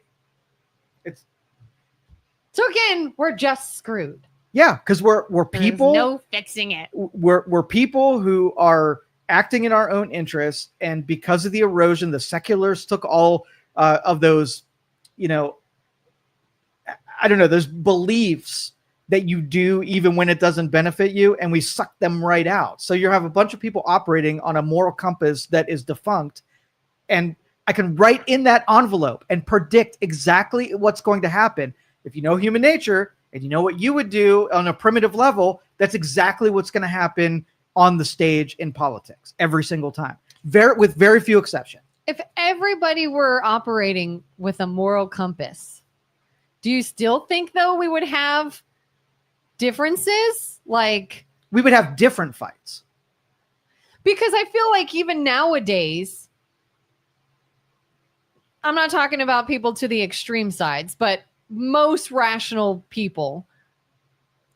So again, we're just screwed. Yeah, because we're people. There's no fixing it. We're people who are acting in our own interests, and because of the erosion, the seculars took all of those, I don't know, those beliefs that you do even when it doesn't benefit you, and we suck them right out. So you have a bunch of people operating on a moral compass that is defunct, and I can write in that envelope and predict exactly what's going to happen. If you know human nature and you know what you would do on a primitive level, that's exactly what's going to happen on the stage in politics every single time, with very few exceptions. If everybody were operating with a moral compass, do you still think, though, we would have differences? Like, we would have different fights. Because I feel like even nowadays, I'm not talking about people to the extreme sides, but most rational people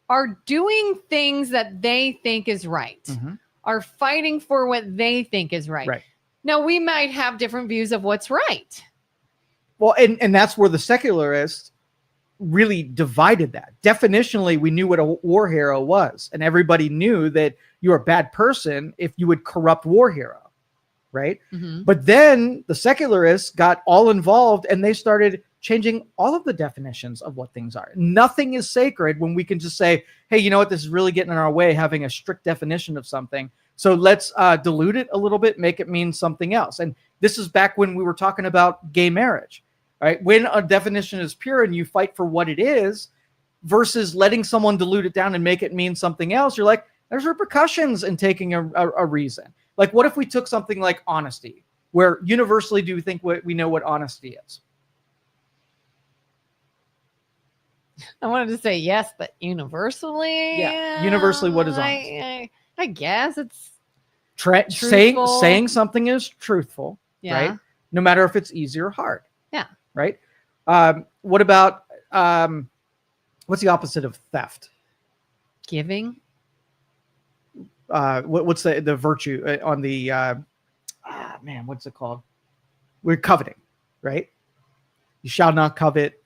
are doing things that they think is right, are fighting for what they think is right. Now, we might have different views of what's right. Well, and that's where the secularists really divided that. Definitionally, we knew what a war hero was, and everybody knew that you're a bad person if you would corrupt war hero, right? But then the secularists got all involved, and they started changing all of the definitions of what things are. Nothing is sacred when we can just say, hey, you know what, this is really getting in our way, having a strict definition of something. So let's dilute it a little bit, make it mean something else. And this is back when we were talking about gay marriage, right? When a definition is pure and you fight for what it is versus letting someone dilute it down and make it mean something else, you're like, there's repercussions in taking a reason. Like, what if we took something like honesty, where universally do we think we know what honesty is? I wanted to say yes, but universally? Yeah. Universally, what is honesty? I guess it's saying something is truthful, right? No matter if it's easy or hard. Yeah. Right? What about, what's the opposite of theft? Giving. What's the virtue on the, what's it called? We're coveting, right? You shall not covet.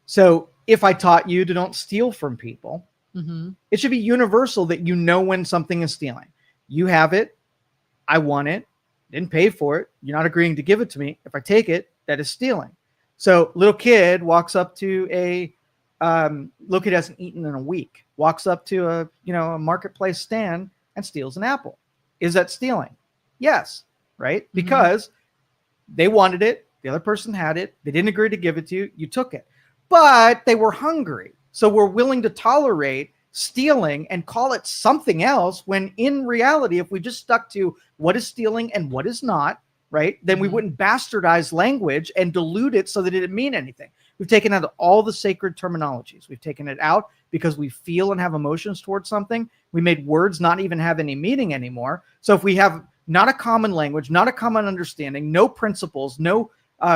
So if I taught you to don't steal from people, it should be universal that you know when something is stealing. You have it. I want it. Didn't pay for it. You're not agreeing to give it to me. If I take it, that is stealing. So little kid walks up to little kid hasn't eaten in a week, walks up to a marketplace stand and steals an apple. Is that stealing? Yes. Right? Because they wanted it. The other person had it. They didn't agree to give it to you. You took it. But they were hungry. So we're willing to tolerate stealing and call it something else, when in reality, if we just stuck to what is stealing and what is not, right, then we wouldn't bastardize language and dilute it so that it didn't mean anything. We've taken out all the sacred terminologies. We've taken it out because we feel and have emotions towards something. We made words not even have any meaning anymore. So if we have not a common language, not a common understanding, no principles, no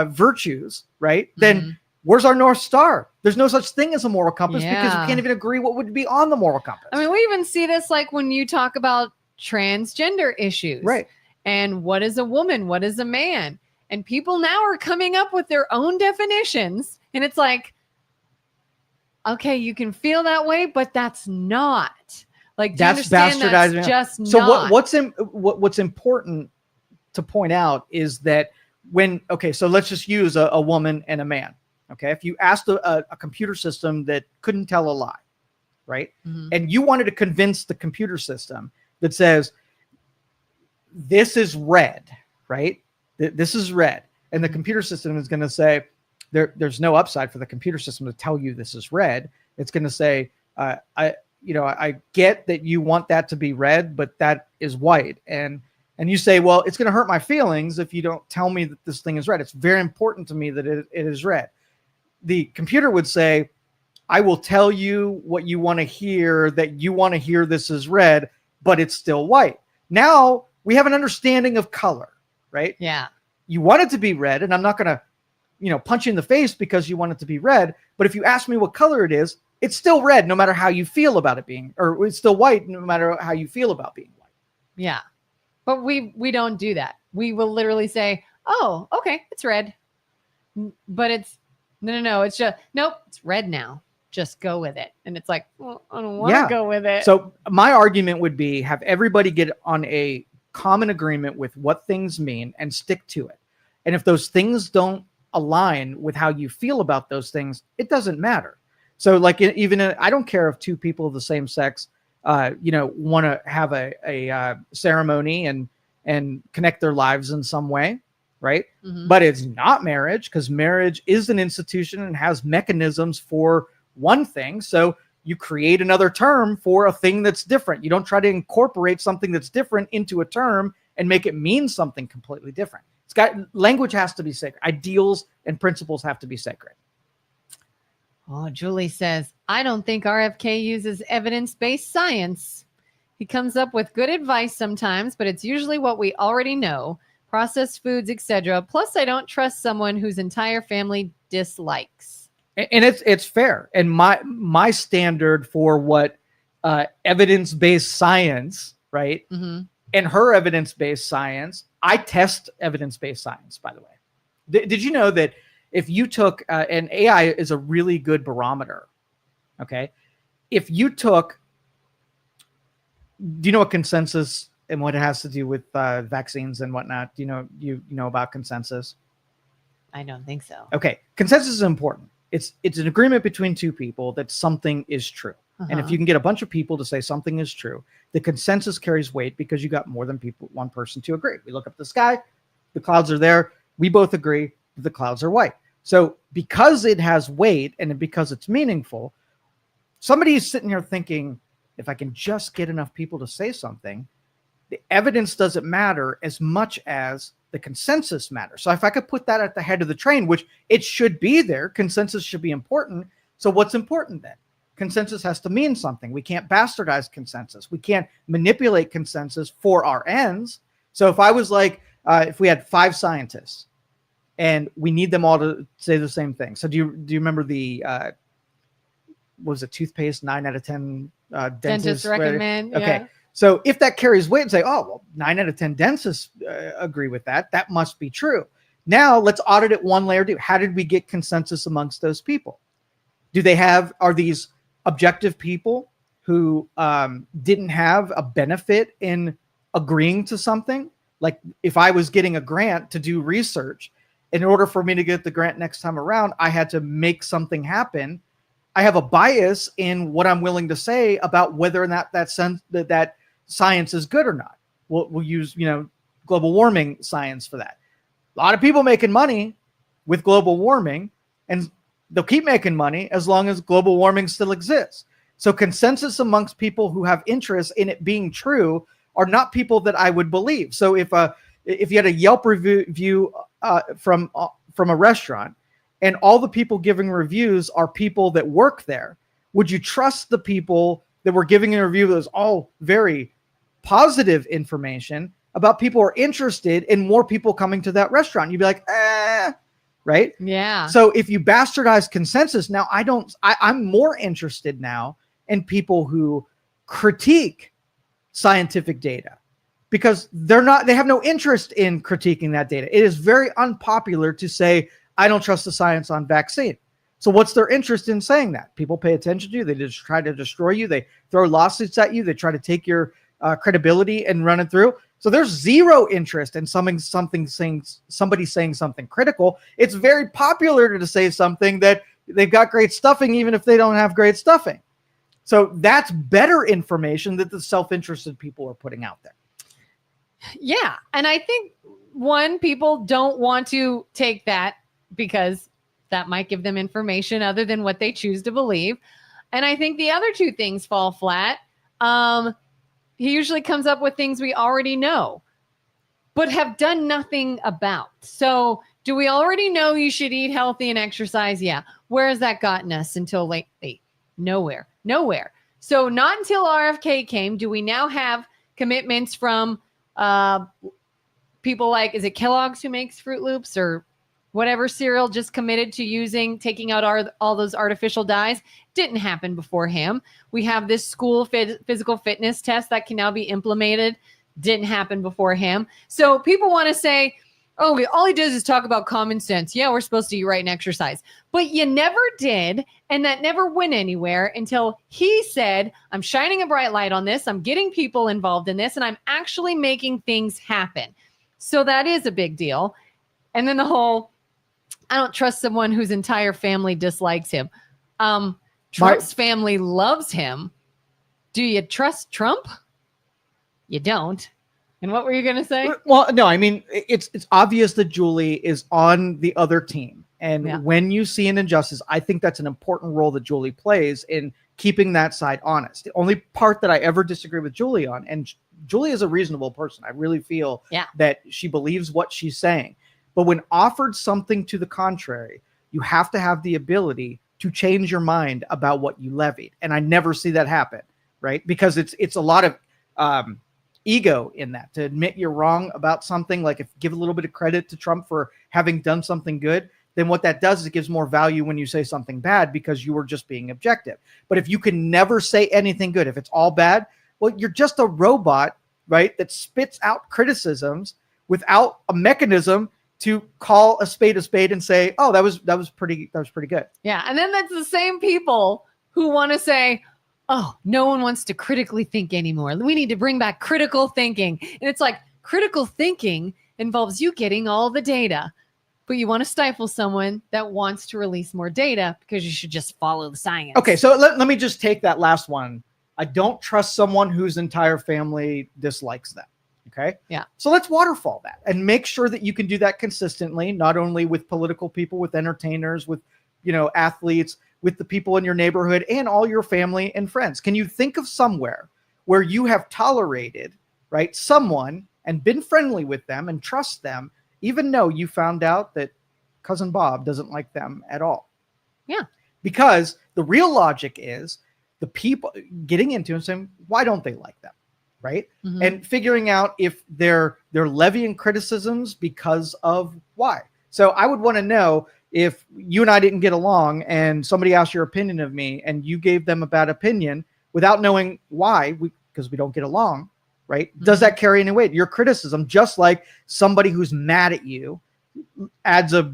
virtues, right, then where's our North Star? There's no such thing as a moral compass because we can't even agree what would be on the moral compass. I mean, we even see this like when you talk about transgender issues. Right. And what is a woman? What is a man? And people now are coming up with their own definitions. And it's like, okay, you can feel that way, but that's not. Like, do you understand bastardizing. That's just so not. What's important to point out is that so let's just use a woman and a man. Okay, if you asked a computer system that couldn't tell a lie, right? And you wanted to convince the computer system that says, this is red, right? This is red. And the computer system is going to say, there's no upside for the computer system to tell you this is red. It's going to say, I get that you want that to be red, but that is white. And you say, well, it's going to hurt my feelings if you don't tell me that this thing is red. It's very important to me that it is red. The computer would say, I will tell you what you want to hear, that you want to hear this is red, but it's still white. Now we have an understanding of color, right? Yeah. You want it to be red, and I'm not going to, punch you in the face because you want it to be red. But if you ask me what color it is, it's still red, no matter how you feel about it being, or it's still white, no matter how you feel about being white. Yeah. But we don't do that. We will literally say, oh, okay, it's red. But it's, no, it's just, nope, it's red now. Just go with it. And it's like, well, I don't want to go with it. So my argument would be, have everybody get on a common agreement with what things mean and stick to it. And if those things don't align with how you feel about those things, it doesn't matter. So like I don't care if two people of the same sex, want to have a ceremony and connect their lives in some way. Right. But it's not marriage, because marriage is an institution and has mechanisms for one thing. So you create another term for a thing that's different. You don't try to incorporate something that's different into a term and make it mean something completely different. Language has to be sacred. Ideals and principles have to be sacred. Oh, Julie says, I don't think RFK uses evidence-based science. He comes up with good advice sometimes, but it's usually what we already know. Processed foods, etc. Plus, I don't trust someone whose entire family dislikes. And it's fair. And my standard for what evidence-based science, right? Mm-hmm. And her evidence-based science, I test evidence-based science, by the way. Did you know that if you took, and AI is a really good barometer, okay? If you took, do you know what consensus and what it has to do with vaccines and whatnot? Do you know about consensus? I don't think so. Okay, consensus is important. It's an agreement between two people that something is true. And if you can get a bunch of people to say something is true, the consensus carries weight because you got more than one person to agree. We look up the sky, the clouds are there. We both agree that the clouds are white. So because it has weight and because it's meaningful, somebody is sitting here thinking, if I can just get enough people to say something, the evidence doesn't matter as much as the consensus matters. So if I could put that at the head of the train, which it should be there, consensus should be important. So what's important then? Consensus has to mean something. We can't bastardize consensus. We can't manipulate consensus for our ends. So if I was like, if we had 5 scientists and we need them all to say the same thing. So do you remember the, what was it, toothpaste, 9 out of 10 dentists recommend? Okay. Yeah. So if that carries weight and say, oh, well, 9 out of 10 dentists agree with that, that must be true. Now let's audit it one layer deep. How did we get consensus amongst those people? Are these objective people who didn't have a benefit in agreeing to something? Like if I was getting a grant to do research, in order for me to get the grant next time around, I had to make something happen. I have a bias in what I'm willing to say about whether or not that science is good or not. We'll use, global warming science for that. A lot of people making money with global warming, and they'll keep making money as long as global warming still exists. So consensus amongst people who have interest in it being true are not people that I would believe. So if you had a Yelp review from a restaurant, and all the people giving reviews are people that work there, would you trust the people that were giving a review that was all very positive information about people who are interested in more people coming to that restaurant? You'd be like, right? Yeah. So if you bastardize consensus, now I'm more interested now in people who critique scientific data because they have no interest in critiquing that data. It is very unpopular to say, I don't trust the science on vaccine. So what's their interest in saying that? People pay attention to you. They just try to destroy you. They throw lawsuits at you. They try to take your credibility and run it through. So there's zero interest in somebody saying something critical. It's very popular to say something that they've got great stuffing, even if they don't have great stuffing. So that's better information that the self-interested people are putting out there. Yeah. And I think people don't want to take that because that might give them information other than what they choose to believe. And I think the other 2 things fall flat. He usually comes up with things we already know, but have done nothing about. So do we already know you should eat healthy and exercise? Yeah. Where has that gotten us until lately? Nowhere. So not until RFK came do we now have commitments from people like, is it Kellogg's who makes Fruit Loops or whatever cereal, just committed to taking out all those artificial dyes? Didn't happen before him. We have this school physical fitness test that can now be implemented. Didn't happen before him. So people want to say, oh, all he does is talk about common sense. Yeah, we're supposed to eat right and exercise. But you never did, and that never went anywhere until he said, I'm shining a bright light on this. I'm getting people involved in this, and I'm actually making things happen. So that is a big deal. And then the whole, I don't trust someone whose entire family dislikes him. Trump's family loves him. Do you trust Trump? You don't. And what were you going to say? Well, no, I mean, it's obvious that Julie is on the other team. And when you see an injustice, I think that's an important role that Julie plays in keeping that side honest. The only part that I ever disagree with Julie on, and Julie is a reasonable person. I really feel that she believes what she's saying. But when offered something to the contrary, you have to have the ability to change your mind about what you levied. And I never see that happen, right? Because it's a lot of ego in that, to admit you're wrong about something. Like, if give a little bit of credit to Trump for having done something good, then what that does is it gives more value when you say something bad, because you were just being objective. But if you can never say anything good, if it's all bad, well, you're just a robot, right? That spits out criticisms without a mechanism to call a spade and say, oh, that was pretty good. Yeah. And then that's the same people who want to say, oh, no one wants to critically think anymore. We need to bring back critical thinking. And it's like, critical thinking involves you getting all the data. But you want to stifle someone that wants to release more data because you should just follow the science. Okay, so let me just take that last one. I don't trust someone whose entire family dislikes them. Okay? Yeah. So let's waterfall that and make sure that you can do that consistently, not only with political people, with entertainers, with, athletes, with the people in your neighborhood, and all your family and friends. Can you think of somewhere where you have tolerated, right, someone and been friendly with them and trust them, even though you found out that cousin Bob doesn't like them at all? Yeah. Because the real logic is the people getting into and saying, why don't they like them? Right. Mm-hmm. And figuring out if they're levying criticisms because of why. So I would want to know, if you and I didn't get along and somebody asked your opinion of me and you gave them a bad opinion without knowing why, because we don't get along. Right. Mm-hmm. Does that carry any weight? Your criticism, just like somebody who's mad at you adds a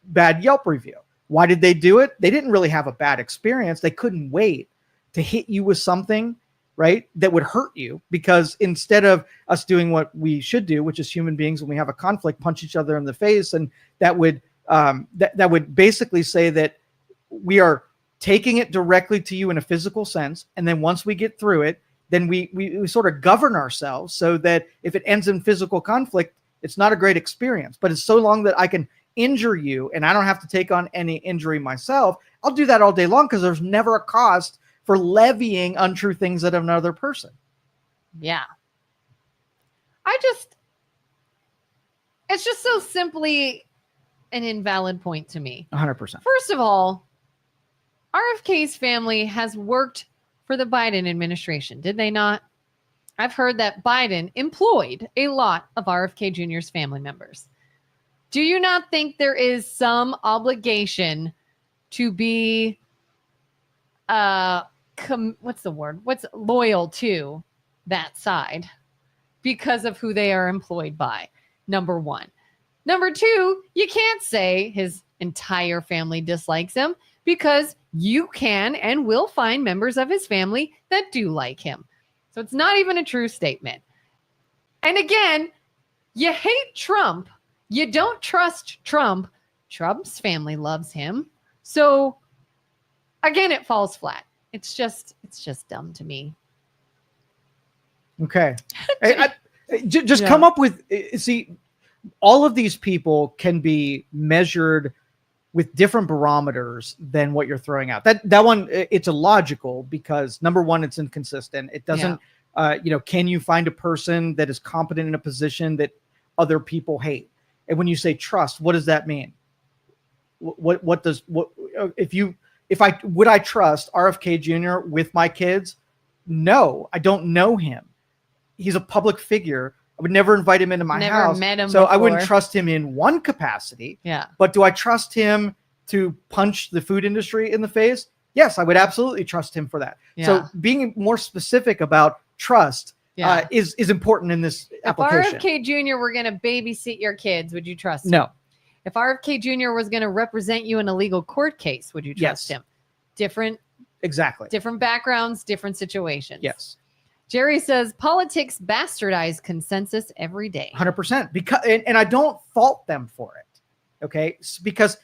bad Yelp review. Why did they do it? They didn't really have a bad experience. They couldn't wait to hit you with something, right, that would hurt you, because instead of us doing what we should do, which is human beings, when we have a conflict, punch each other in the face, and that would that would basically say that we are taking it directly to you in a physical sense, and then once we get through it, then we sort of govern ourselves so that if it ends in physical conflict, it's not a great experience. But it's so long that I can injure you and I don't have to take on any injury myself, I'll do that all day long, because there's never a cost for levying untrue things at another person. Yeah. It's just so simply an invalid point to me. 100%. First of all, RFK's family has worked for the Biden administration, did they not? I've heard that Biden employed a lot of RFK Jr.'s family members. Do you not think there is some obligation to be loyal to that side because of who they are employed by? Number one. Number two, you can't say his entire family dislikes him, because you can and will find members of his family that do like him. So it's not even a true statement. And again, you hate Trump. You don't trust Trump. Trump's family loves him. So again, it falls flat. It's just dumb to me. Okay. Just come up with, see, all of these people can be measured with different barometers than what you're throwing out. That one, it's illogical, because number one, it's inconsistent. It doesn't, can you find a person that is competent in a position that other people hate? And when you say trust, what does that mean? Would I trust RFK Jr. with my kids? No, I don't know him. He's a public figure. I would never invite him into my house. Met him so before. I wouldn't trust him in one capacity. Yeah. But do I trust him to punch the food industry in the face? Yes, I would absolutely trust him for that. Yeah. So being more specific about trust is important in this application. If RFK Jr. were going to babysit your kids, would you trust him? No. If RFK Jr. was going to represent you in a legal court case, would you trust him? Different backgrounds, different situations. Yes. Jerry says politics bastardize consensus every day. 100%. Because and I don't fault them for it. Okay? Because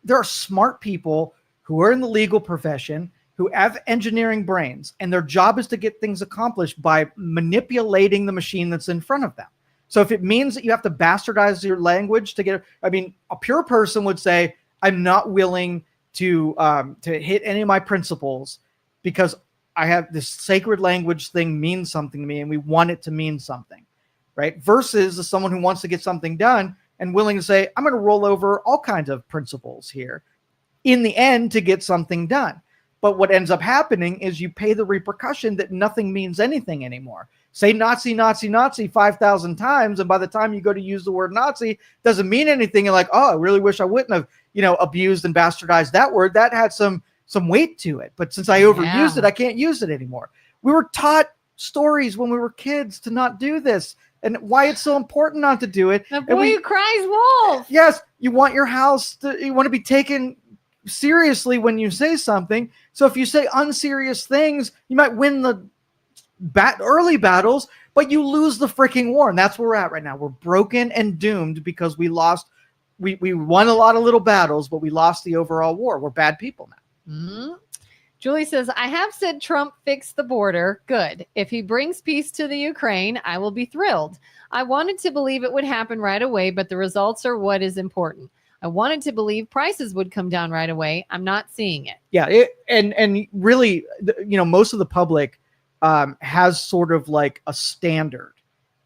there are smart people who are in the legal profession who have engineering brains, and their job is to get things accomplished by manipulating the machine that's in front of them. So if it means that you have to bastardize your language to get, a pure person would say, I'm not willing to hit any of my principles because I have this sacred language thing means something to me and we want it to mean something, right? Versus someone who wants to get something done and willing to say, I'm going to roll over all kinds of principles here in the end to get something done. But what ends up happening is you pay the repercussion that nothing means anything anymore. Say Nazi, Nazi, Nazi 5,000 times, and by the time you go to use the word Nazi, doesn't mean anything. You're like, oh, I really wish I wouldn't have, abused and bastardized that word. That had some weight to it. But since I overused it, I can't use it anymore. We were taught stories when we were kids to not do this, and why it's so important not to do it. The boy who cries wolf. Yes, you want your house you want to be taken seriously when you say something. So if you say unserious things, you might win the early battles, but you lose the freaking war. And that's where we're at right now. We're broken and doomed because we lost. We won a lot of little battles, but we lost the overall war. We're bad people now. Mm-hmm. Julie says, I have said Trump fixed the border. Good. If he brings peace to the Ukraine, I will be thrilled. I wanted to believe it would happen right away, but the results are what is important. I wanted to believe prices would come down right away. I'm not seeing it. Yeah. And really, most of the public has sort of like a standard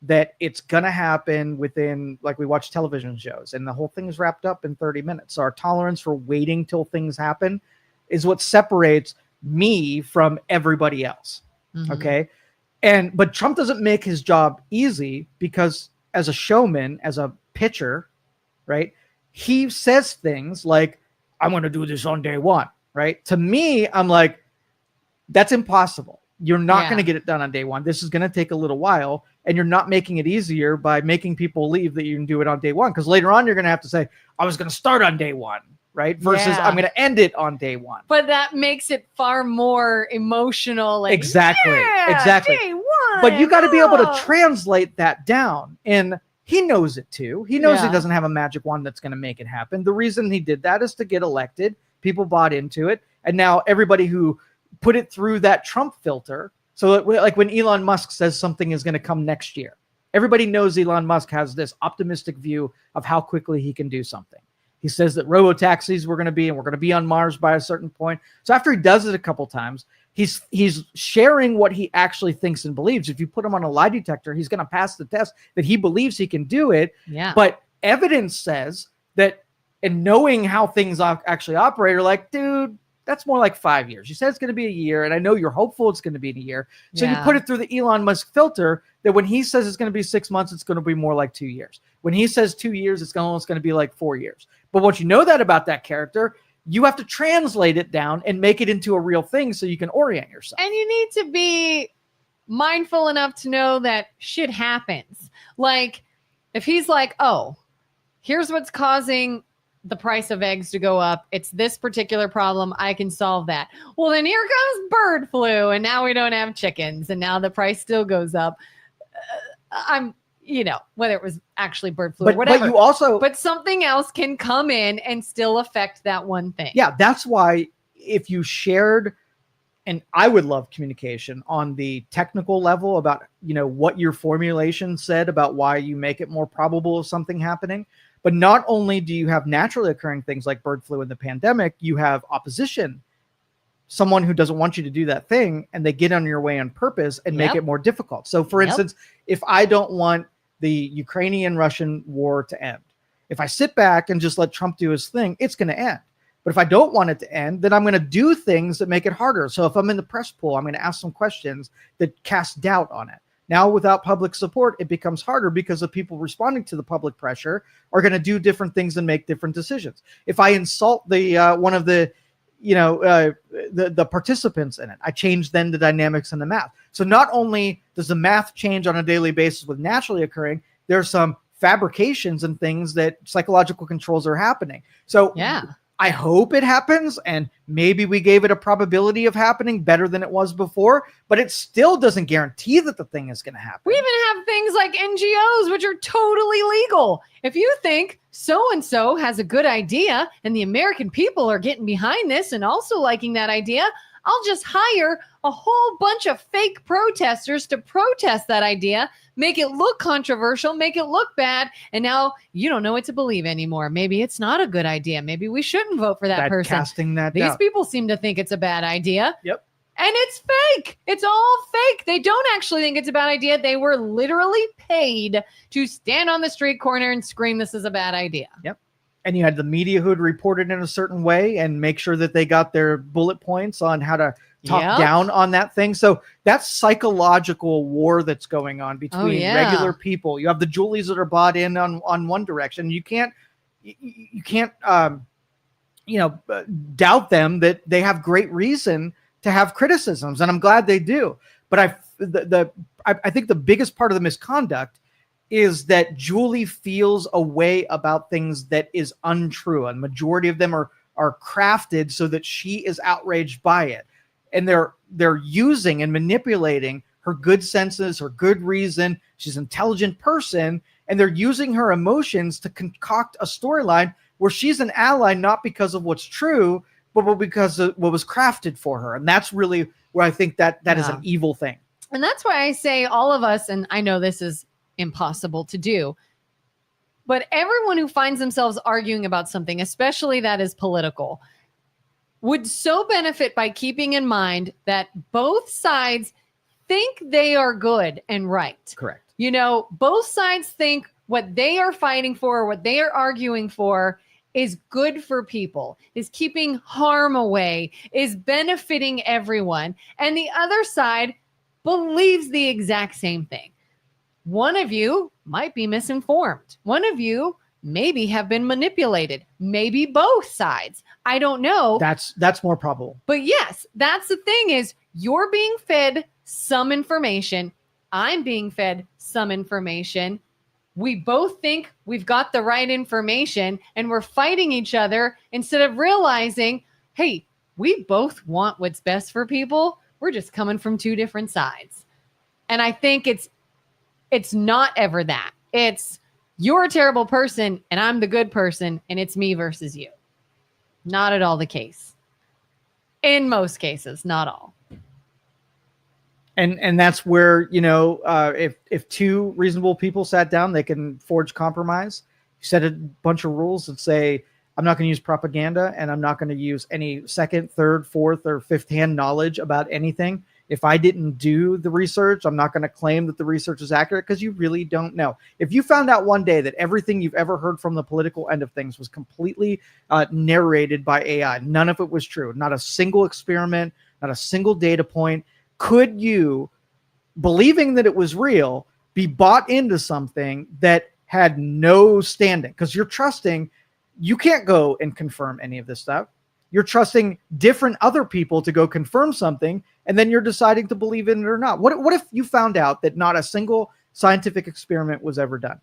that it's going to happen within, like we watch television shows and the whole thing is wrapped up in 30 minutes. So our tolerance for waiting till things happen is what separates me from everybody else. Mm-hmm. Okay. But Trump doesn't make his job easy because as a showman, as a pitcher, right, he says things like, I'm going to do this on day one, right? To me, I'm like, that's impossible. You're not going to get it done on day one. This is going to take a little while, and you're not making it easier by making people believe that you can do it on day one. Because later on, you're going to have to say, I was going to start on day one, right? Versus I'm going to end it on day one. But that makes it far more emotional. Like, exactly. Day one. But you got to be able to translate that down. And he knows it too. He knows he doesn't have a magic wand that's going to make it happen. The reason he did that is to get elected. People bought into it. And now everybody who put it through that Trump filter. So like when Elon Musk says something is going to come next year, everybody knows Elon Musk has this optimistic view of how quickly he can do something. He says that robo-taxis we're going to be on Mars by a certain point. So after he does it a couple times, he's sharing what he actually thinks and believes. If you put him on a lie detector, he's going to pass the test that he believes he can do it. Yeah. But evidence says that, and knowing how things actually operate, are like, dude, that's more like 5 years. You said it's going to be a year, and I know you're hopeful it's going to be in a year. So you put it through the Elon Musk filter that when he says it's going to be 6 months, it's going to be more like 2 years. When he says 2 years, it's almost going to be like 4 years. But once you know that about that character, you have to translate it down and make it into a real thing so you can orient yourself. And you need to be mindful enough to know that shit happens. Like, if he's like, oh, here's what's causing the price of eggs to go up. It's this particular problem. I can solve that. Well, then here comes bird flu, and now we don't have chickens, and now the price still goes up. Whether it was actually bird flu or whatever. But something else can come in and still affect that one thing. Yeah, that's why if you shared, and I would love communication on the technical level about, what your formulation said about why you make it more probable of something happening. But not only do you have naturally occurring things like bird flu in the pandemic, you have opposition, someone who doesn't want you to do that thing, and they get on your way on purpose and make it more difficult. So for instance, if I don't want the Ukrainian-Russian war to end, if I sit back and just let Trump do his thing, it's going to end. But if I don't want it to end, then I'm going to do things that make it harder. So if I'm in the press pool, I'm going to ask some questions that cast doubt on it. Now, without public support, it becomes harder because the people responding to the public pressure are going to do different things and make different decisions. If I insult the one of the participants in it, I change then the dynamics in the math. So not only does the math change on a daily basis with naturally occurring, there's some fabrications and things that psychological controls are happening. So I hope it happens, and maybe we gave it a probability of happening better than it was before, but it still doesn't guarantee that the thing is going to happen. We even have things like NGOs, which are totally legal. If you think so-and-so has a good idea and the American people are getting behind this and also liking that idea, I'll just hire a whole bunch of fake protesters to protest that idea, make it look controversial, make it look bad, and now you don't know what to believe anymore. Maybe it's not a good idea. Maybe we shouldn't vote for that person. Casting that These doubt. people seem to think it's a bad idea. Yep. And it's fake. It's all fake. They don't actually think it's a bad idea. They were literally paid to stand on the street corner and scream, this is a bad idea. Yep. And you had the media who had reported in a certain way and make sure that they got their bullet points on how to talk down on that thing. So that's psychological war that's going on between regular people. You have the Julies that are bought in on one direction. You can't doubt them that they have great reason to have criticisms, and I'm glad they do. But I think the biggest part of the misconduct is that Julie feels a way about things that is untrue, and majority of them are crafted so that she is outraged by it, and they're using and manipulating her good senses, her good reason. She's an intelligent person, and they're using her emotions to concoct a storyline where she's an ally, not because of what's true, but because of what was crafted for her. And that's really where I think that is an evil thing. And that's why I say all of us, and I know this is impossible to do, but everyone who finds themselves arguing about something, especially that is political, would so benefit by keeping in mind that both sides think they are good and right. Correct. Both sides think what they are fighting for, what they are arguing for is good for people, is keeping harm away, is benefiting everyone. And the other side believes the exact same thing. One of you might be misinformed. One of you maybe have been manipulated. Maybe both sides. I don't know. That's more probable. But yes, that's the thing, is you're being fed some information. I'm being fed some information. We both think we've got the right information, and we're fighting each other instead of realizing, hey, we both want what's best for people. We're just coming from two different sides. And I think it's not ever that. It's you're a terrible person and I'm the good person, and it's me versus you. Not at all the case. In most cases, not all. And that's where, if two reasonable people sat down, they can forge compromise. You set a bunch of rules that say, I'm not going to use propaganda, and I'm not going to use any second, third, fourth, or fifth hand knowledge about anything. If I didn't do the research, I'm not going to claim that the research is accurate, because you really don't know. If you found out one day that everything you've ever heard from the political end of things was completely narrated by AI, none of it was true, not a single experiment, not a single data point, could you, believing that it was real, be bought into something that had no standing? Because you're trusting, you can't go and confirm any of this stuff. You're trusting different other people to go confirm something, and then you're deciding to believe in it or not. What if you found out that not a single scientific experiment was ever done?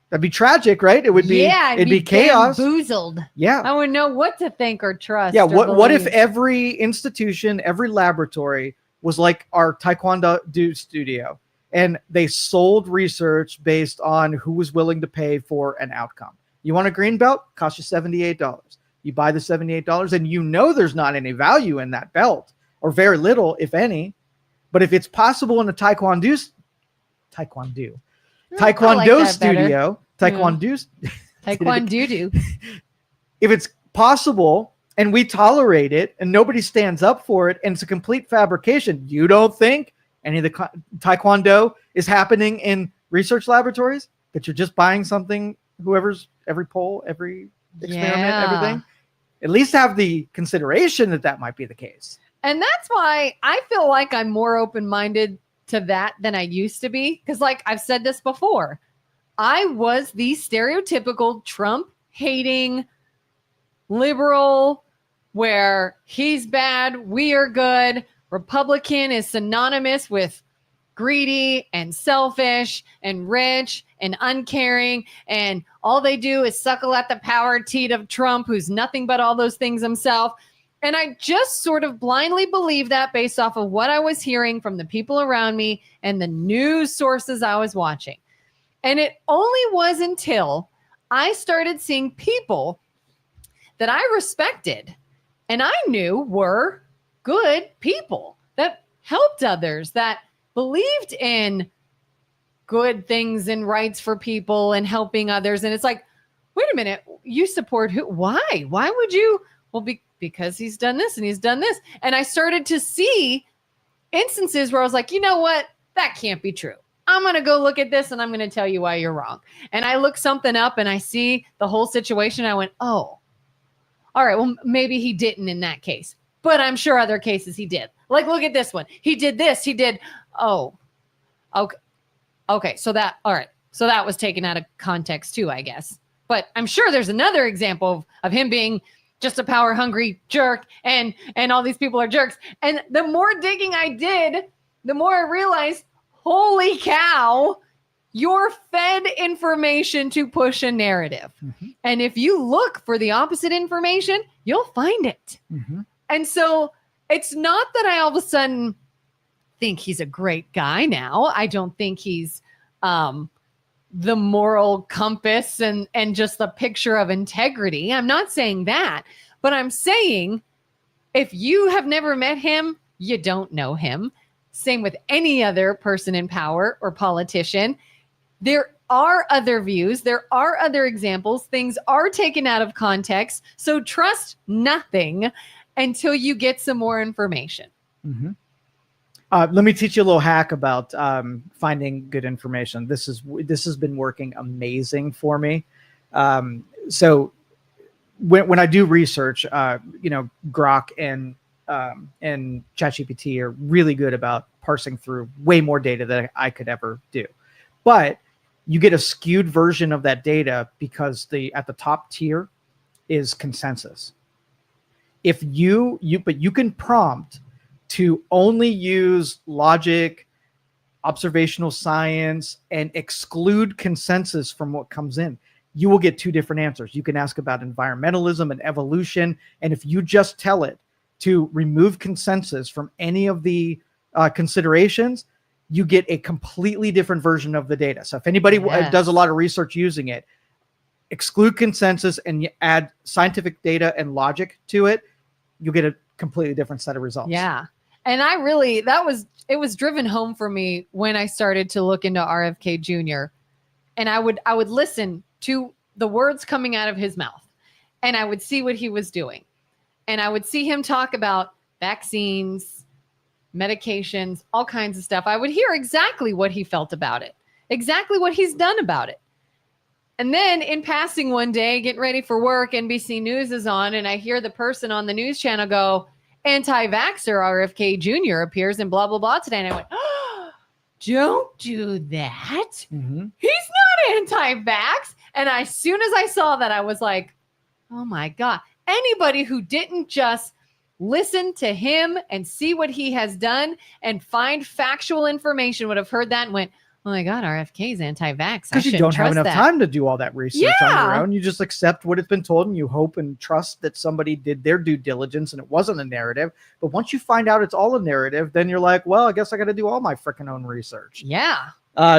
That'd be tragic, right? It would be, it'd be chaos. Bamboozled. Yeah. I wouldn't know what to think or trust. Yeah. or What if believe. every institution, every laboratory was like our Taekwondo studio, and they sold research based on who was willing to pay for an outcome? You want a green belt? Cost you $78. You buy the $78, and there's not any value in that belt, or very little, if any. But if it's possible in a Taekwondo studio, Taekwondo. if it's possible and we tolerate it and nobody stands up for it and it's a complete fabrication, you don't think any of the Taekwondo is happening in research laboratories, that you're just buying something, every poll, every experiment, everything? At least have the consideration that might be the case. And that's why I feel like I'm more open-minded to that than I used to be. Because like I've said this before, I was the stereotypical Trump hating liberal, where he's bad, we are good. Republican is synonymous with greedy and selfish and rich and uncaring, and all they do is suckle at the power teat of Trump, who's nothing but all those things himself. And I just sort of blindly believed that based off of what I was hearing from the people around me and the news sources I was watching. And it only was until I started seeing people that I respected and I knew were good people that helped others, that believed in good things and rights for people and helping others. And it's like, wait a minute, you support who? Why? Why would you? Well, because he's done this and he's done this. And I started to see instances where I was like, you know what? That can't be true. I'm going to go look at this and I'm going to tell you why you're wrong. And I look something up and I see the whole situation. I went, oh, all right, well, maybe he didn't in that case, but I'm sure other cases he did. Like, look at this one. He did this. He did. Oh, okay. Okay. So that, all right. So that was taken out of context too, I guess. But I'm sure there's another example of him being just a power hungry jerk and all these people are jerks. And the more digging I did, the more I realized, holy cow, you're fed information to push a narrative. Mm-hmm. And if you look for the opposite information, you'll find it. Mm-hmm. And so it's not that I all of a sudden think he's a great guy now. I don't think he's the moral compass and just the picture of integrity. I'm not saying that, but I'm saying if you have never met him, you don't know him. Same with any other person in power or politician. There are other views. There are other examples. Things are taken out of context. So trust nothing until you get some more information. Mm-hmm. Let me teach you a little hack about finding good information. This has been working amazing for me. So when I do research, Grok and ChatGPT are really good about parsing through way more data than I could ever do. But you get a skewed version of that data because at the top tier is consensus. If you can prompt to only use logic, observational science, and exclude consensus from what comes in, you will get two different answers. You can ask about environmentalism and evolution, and if you just tell it to remove consensus from any of the considerations, you get a completely different version of the data. So if anybody does a lot of research using it, exclude consensus and you add scientific data and logic to it, you'll get a completely different set of results. Yeah. And it was driven home for me when I started to look into RFK Jr. And I would listen to the words coming out of his mouth and I would see what he was doing. And I would see him talk about vaccines, medications, all kinds of stuff. I would hear exactly what he felt about it, exactly what he's done about it. And then in passing one day, getting ready for work, NBC News is on, and I hear the person on the news channel go, anti-vaxxer RFK Jr. appears in blah, blah, blah today. And I went, oh, don't do that. Mm-hmm. He's not anti-vax. And as soon as I saw that, I was like, oh my God. Anybody who didn't just listen to him and see what he has done and find factual information would have heard that and went, oh my God, RFK is anti-vax. Because you don't have enough time to do all that research on your own. You just accept what has been told and you hope and trust that somebody did their due diligence and it wasn't a narrative. But once you find out it's all a narrative, then you're like, well, I guess I got to do all my freaking own research. Yeah.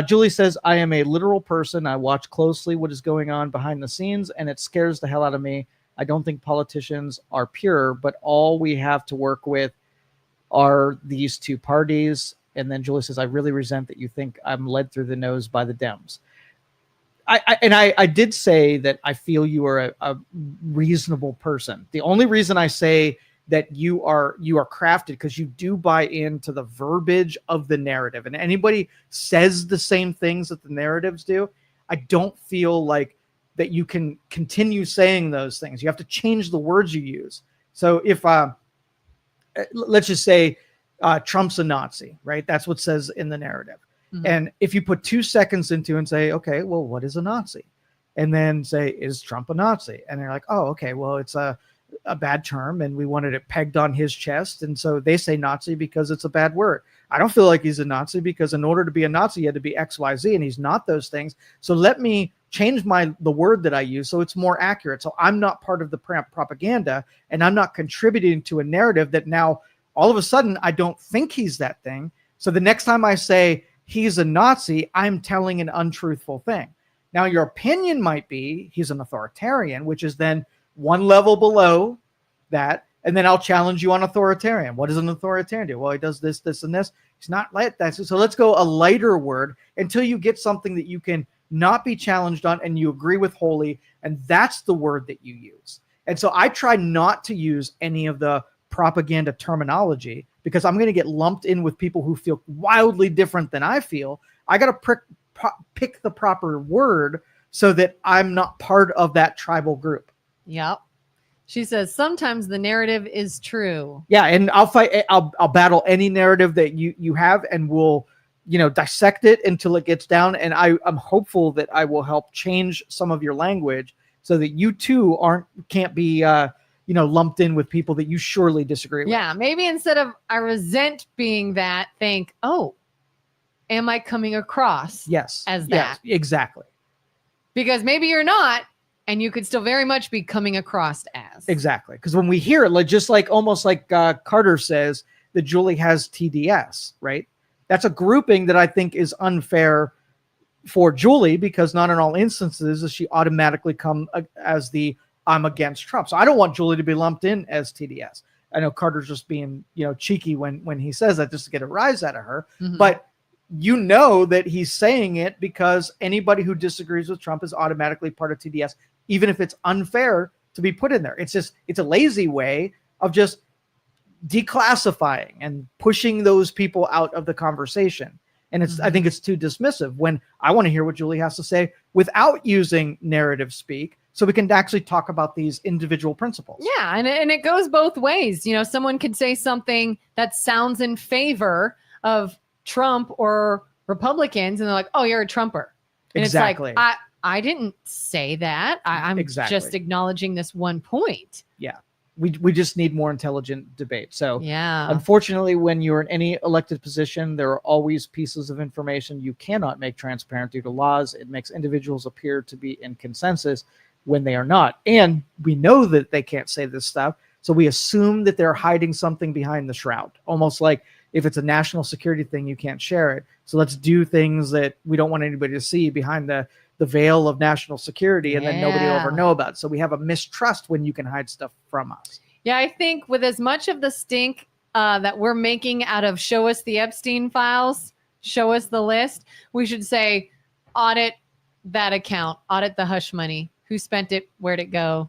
Julie says, I am a literal person. I watch closely what is going on behind the scenes and it scares the hell out of me. I don't think politicians are pure, but all we have to work with are these two parties. And then Julie says, I really resent that you think I'm led through the nose by the Dems. I did say that I feel you are a reasonable person. The only reason I say that you are crafted because you do buy into the verbiage of the narrative. And anybody says the same things that the narratives do, I don't feel like that you can continue saying those things. You have to change the words you use. So if let's just say Trump's a Nazi, right? That's what it says in the narrative. Mm-hmm. And if you put 2 seconds into and say, okay, well, what is a Nazi? And then say, is Trump a Nazi? And they're like, oh, okay, well, it's a bad term and we wanted it pegged on his chest. And so they say Nazi because it's a bad word. I don't feel like he's a Nazi because in order to be a Nazi, you had to be X, Y, Z, and he's not those things. So let me change the word that I use so it's more accurate. So I'm not part of the propaganda and I'm not contributing to a narrative that now all of a sudden I don't think he's that thing. So the next time I say he's a Nazi, I'm telling an untruthful thing. Now your opinion might be he's an authoritarian, which is then one level below that. And then I'll challenge you on authoritarian. What does an authoritarian do? Well, he does this, this, and this. He's not like that. So let's go a lighter word until you get something that you can not be challenged on and you agree with wholly. And that's the word that you use. And so I try not to use any of the propaganda terminology because I'm going to get lumped in with people who feel wildly different than I feel. I got to pick the proper word so that I'm not part of that tribal group. Yep. She says sometimes the narrative is true. Yeah, and I'll battle any narrative that you have, and we'll, dissect it until it gets down. And I'm hopeful that I will help change some of your language so that you too can't be lumped in with people that you surely disagree with. Yeah, maybe instead of I resent being that, think, oh, am I coming across as that? Yes, exactly. Because maybe you're not, and you could still very much be coming across as. Exactly. Because when we hear it, almost like Carter says that Julie has TDS, right? That's a grouping that I think is unfair for Julie, because not in all instances does she automatically come as the I'm against Trump. So I don't want Julie to be lumped in as TDS. I know Carter's just being, cheeky when he says that just to get a rise out of her. Mm-hmm. But that he's saying it because anybody who disagrees with Trump is automatically part of TDS, even if it's unfair to be put in there. It's a lazy way of just declassifying and pushing those people out of the conversation. And I think it's too dismissive when I want to hear what Julie has to say without using narrative speak, so we can actually talk about these individual principles. Yeah, and it goes both ways. Someone could say something that sounds in favor of Trump or Republicans, and they're like, oh, you're a Trumper. And exactly. It's like, I didn't say that. I'm just acknowledging this one point. Yeah. We just need more intelligent debate. So yeah, unfortunately, when you're in any elected position, there are always pieces of information you cannot make transparent due to laws. It makes individuals appear to be in consensus when they are not. And we know that they can't say this stuff. So we assume that they're hiding something behind the shroud, almost like if it's a national security thing, you can't share it. So let's do things that we don't want anybody to see behind the veil of national security, and then nobody will ever know about it. So we have a mistrust when you can hide stuff from us. Yeah, I think with as much of the stink that we're making out of show us the Epstein files, show us the list, we should say audit that account, audit the hush money. Who spent it? Where'd it go?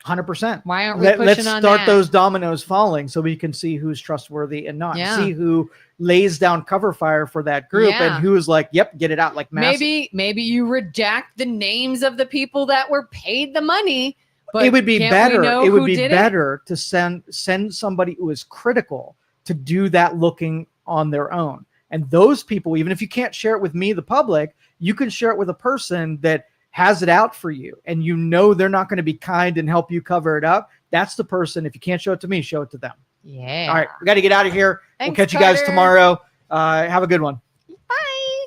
100%. Why aren't we pushing on that? Let's start those dominoes falling so we can see who's trustworthy and not. Yeah. See who lays down cover fire for that group and who is like, yep, get it out. Like maybe you redact the names of the people that were paid the money. But it would be better. It would be better to send somebody who is critical to do that looking on their own. And those people, even if you can't share it with me, the public, you can share it with a person that has it out for you, and they're not going to be kind and help you cover it up. That's the person. If you can't show it to me, show it to them. Yeah. All right. We got to get out of here. Thanks, we'll catch Carter. you guys tomorrow. Have a good one. Bye.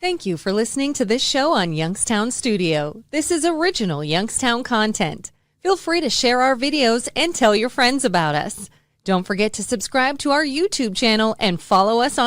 Thank you for listening to this show on Youngstown Studio. This is original Youngstown content. Feel free to share our videos and tell your friends about us. Don't forget to subscribe to our YouTube channel and follow us on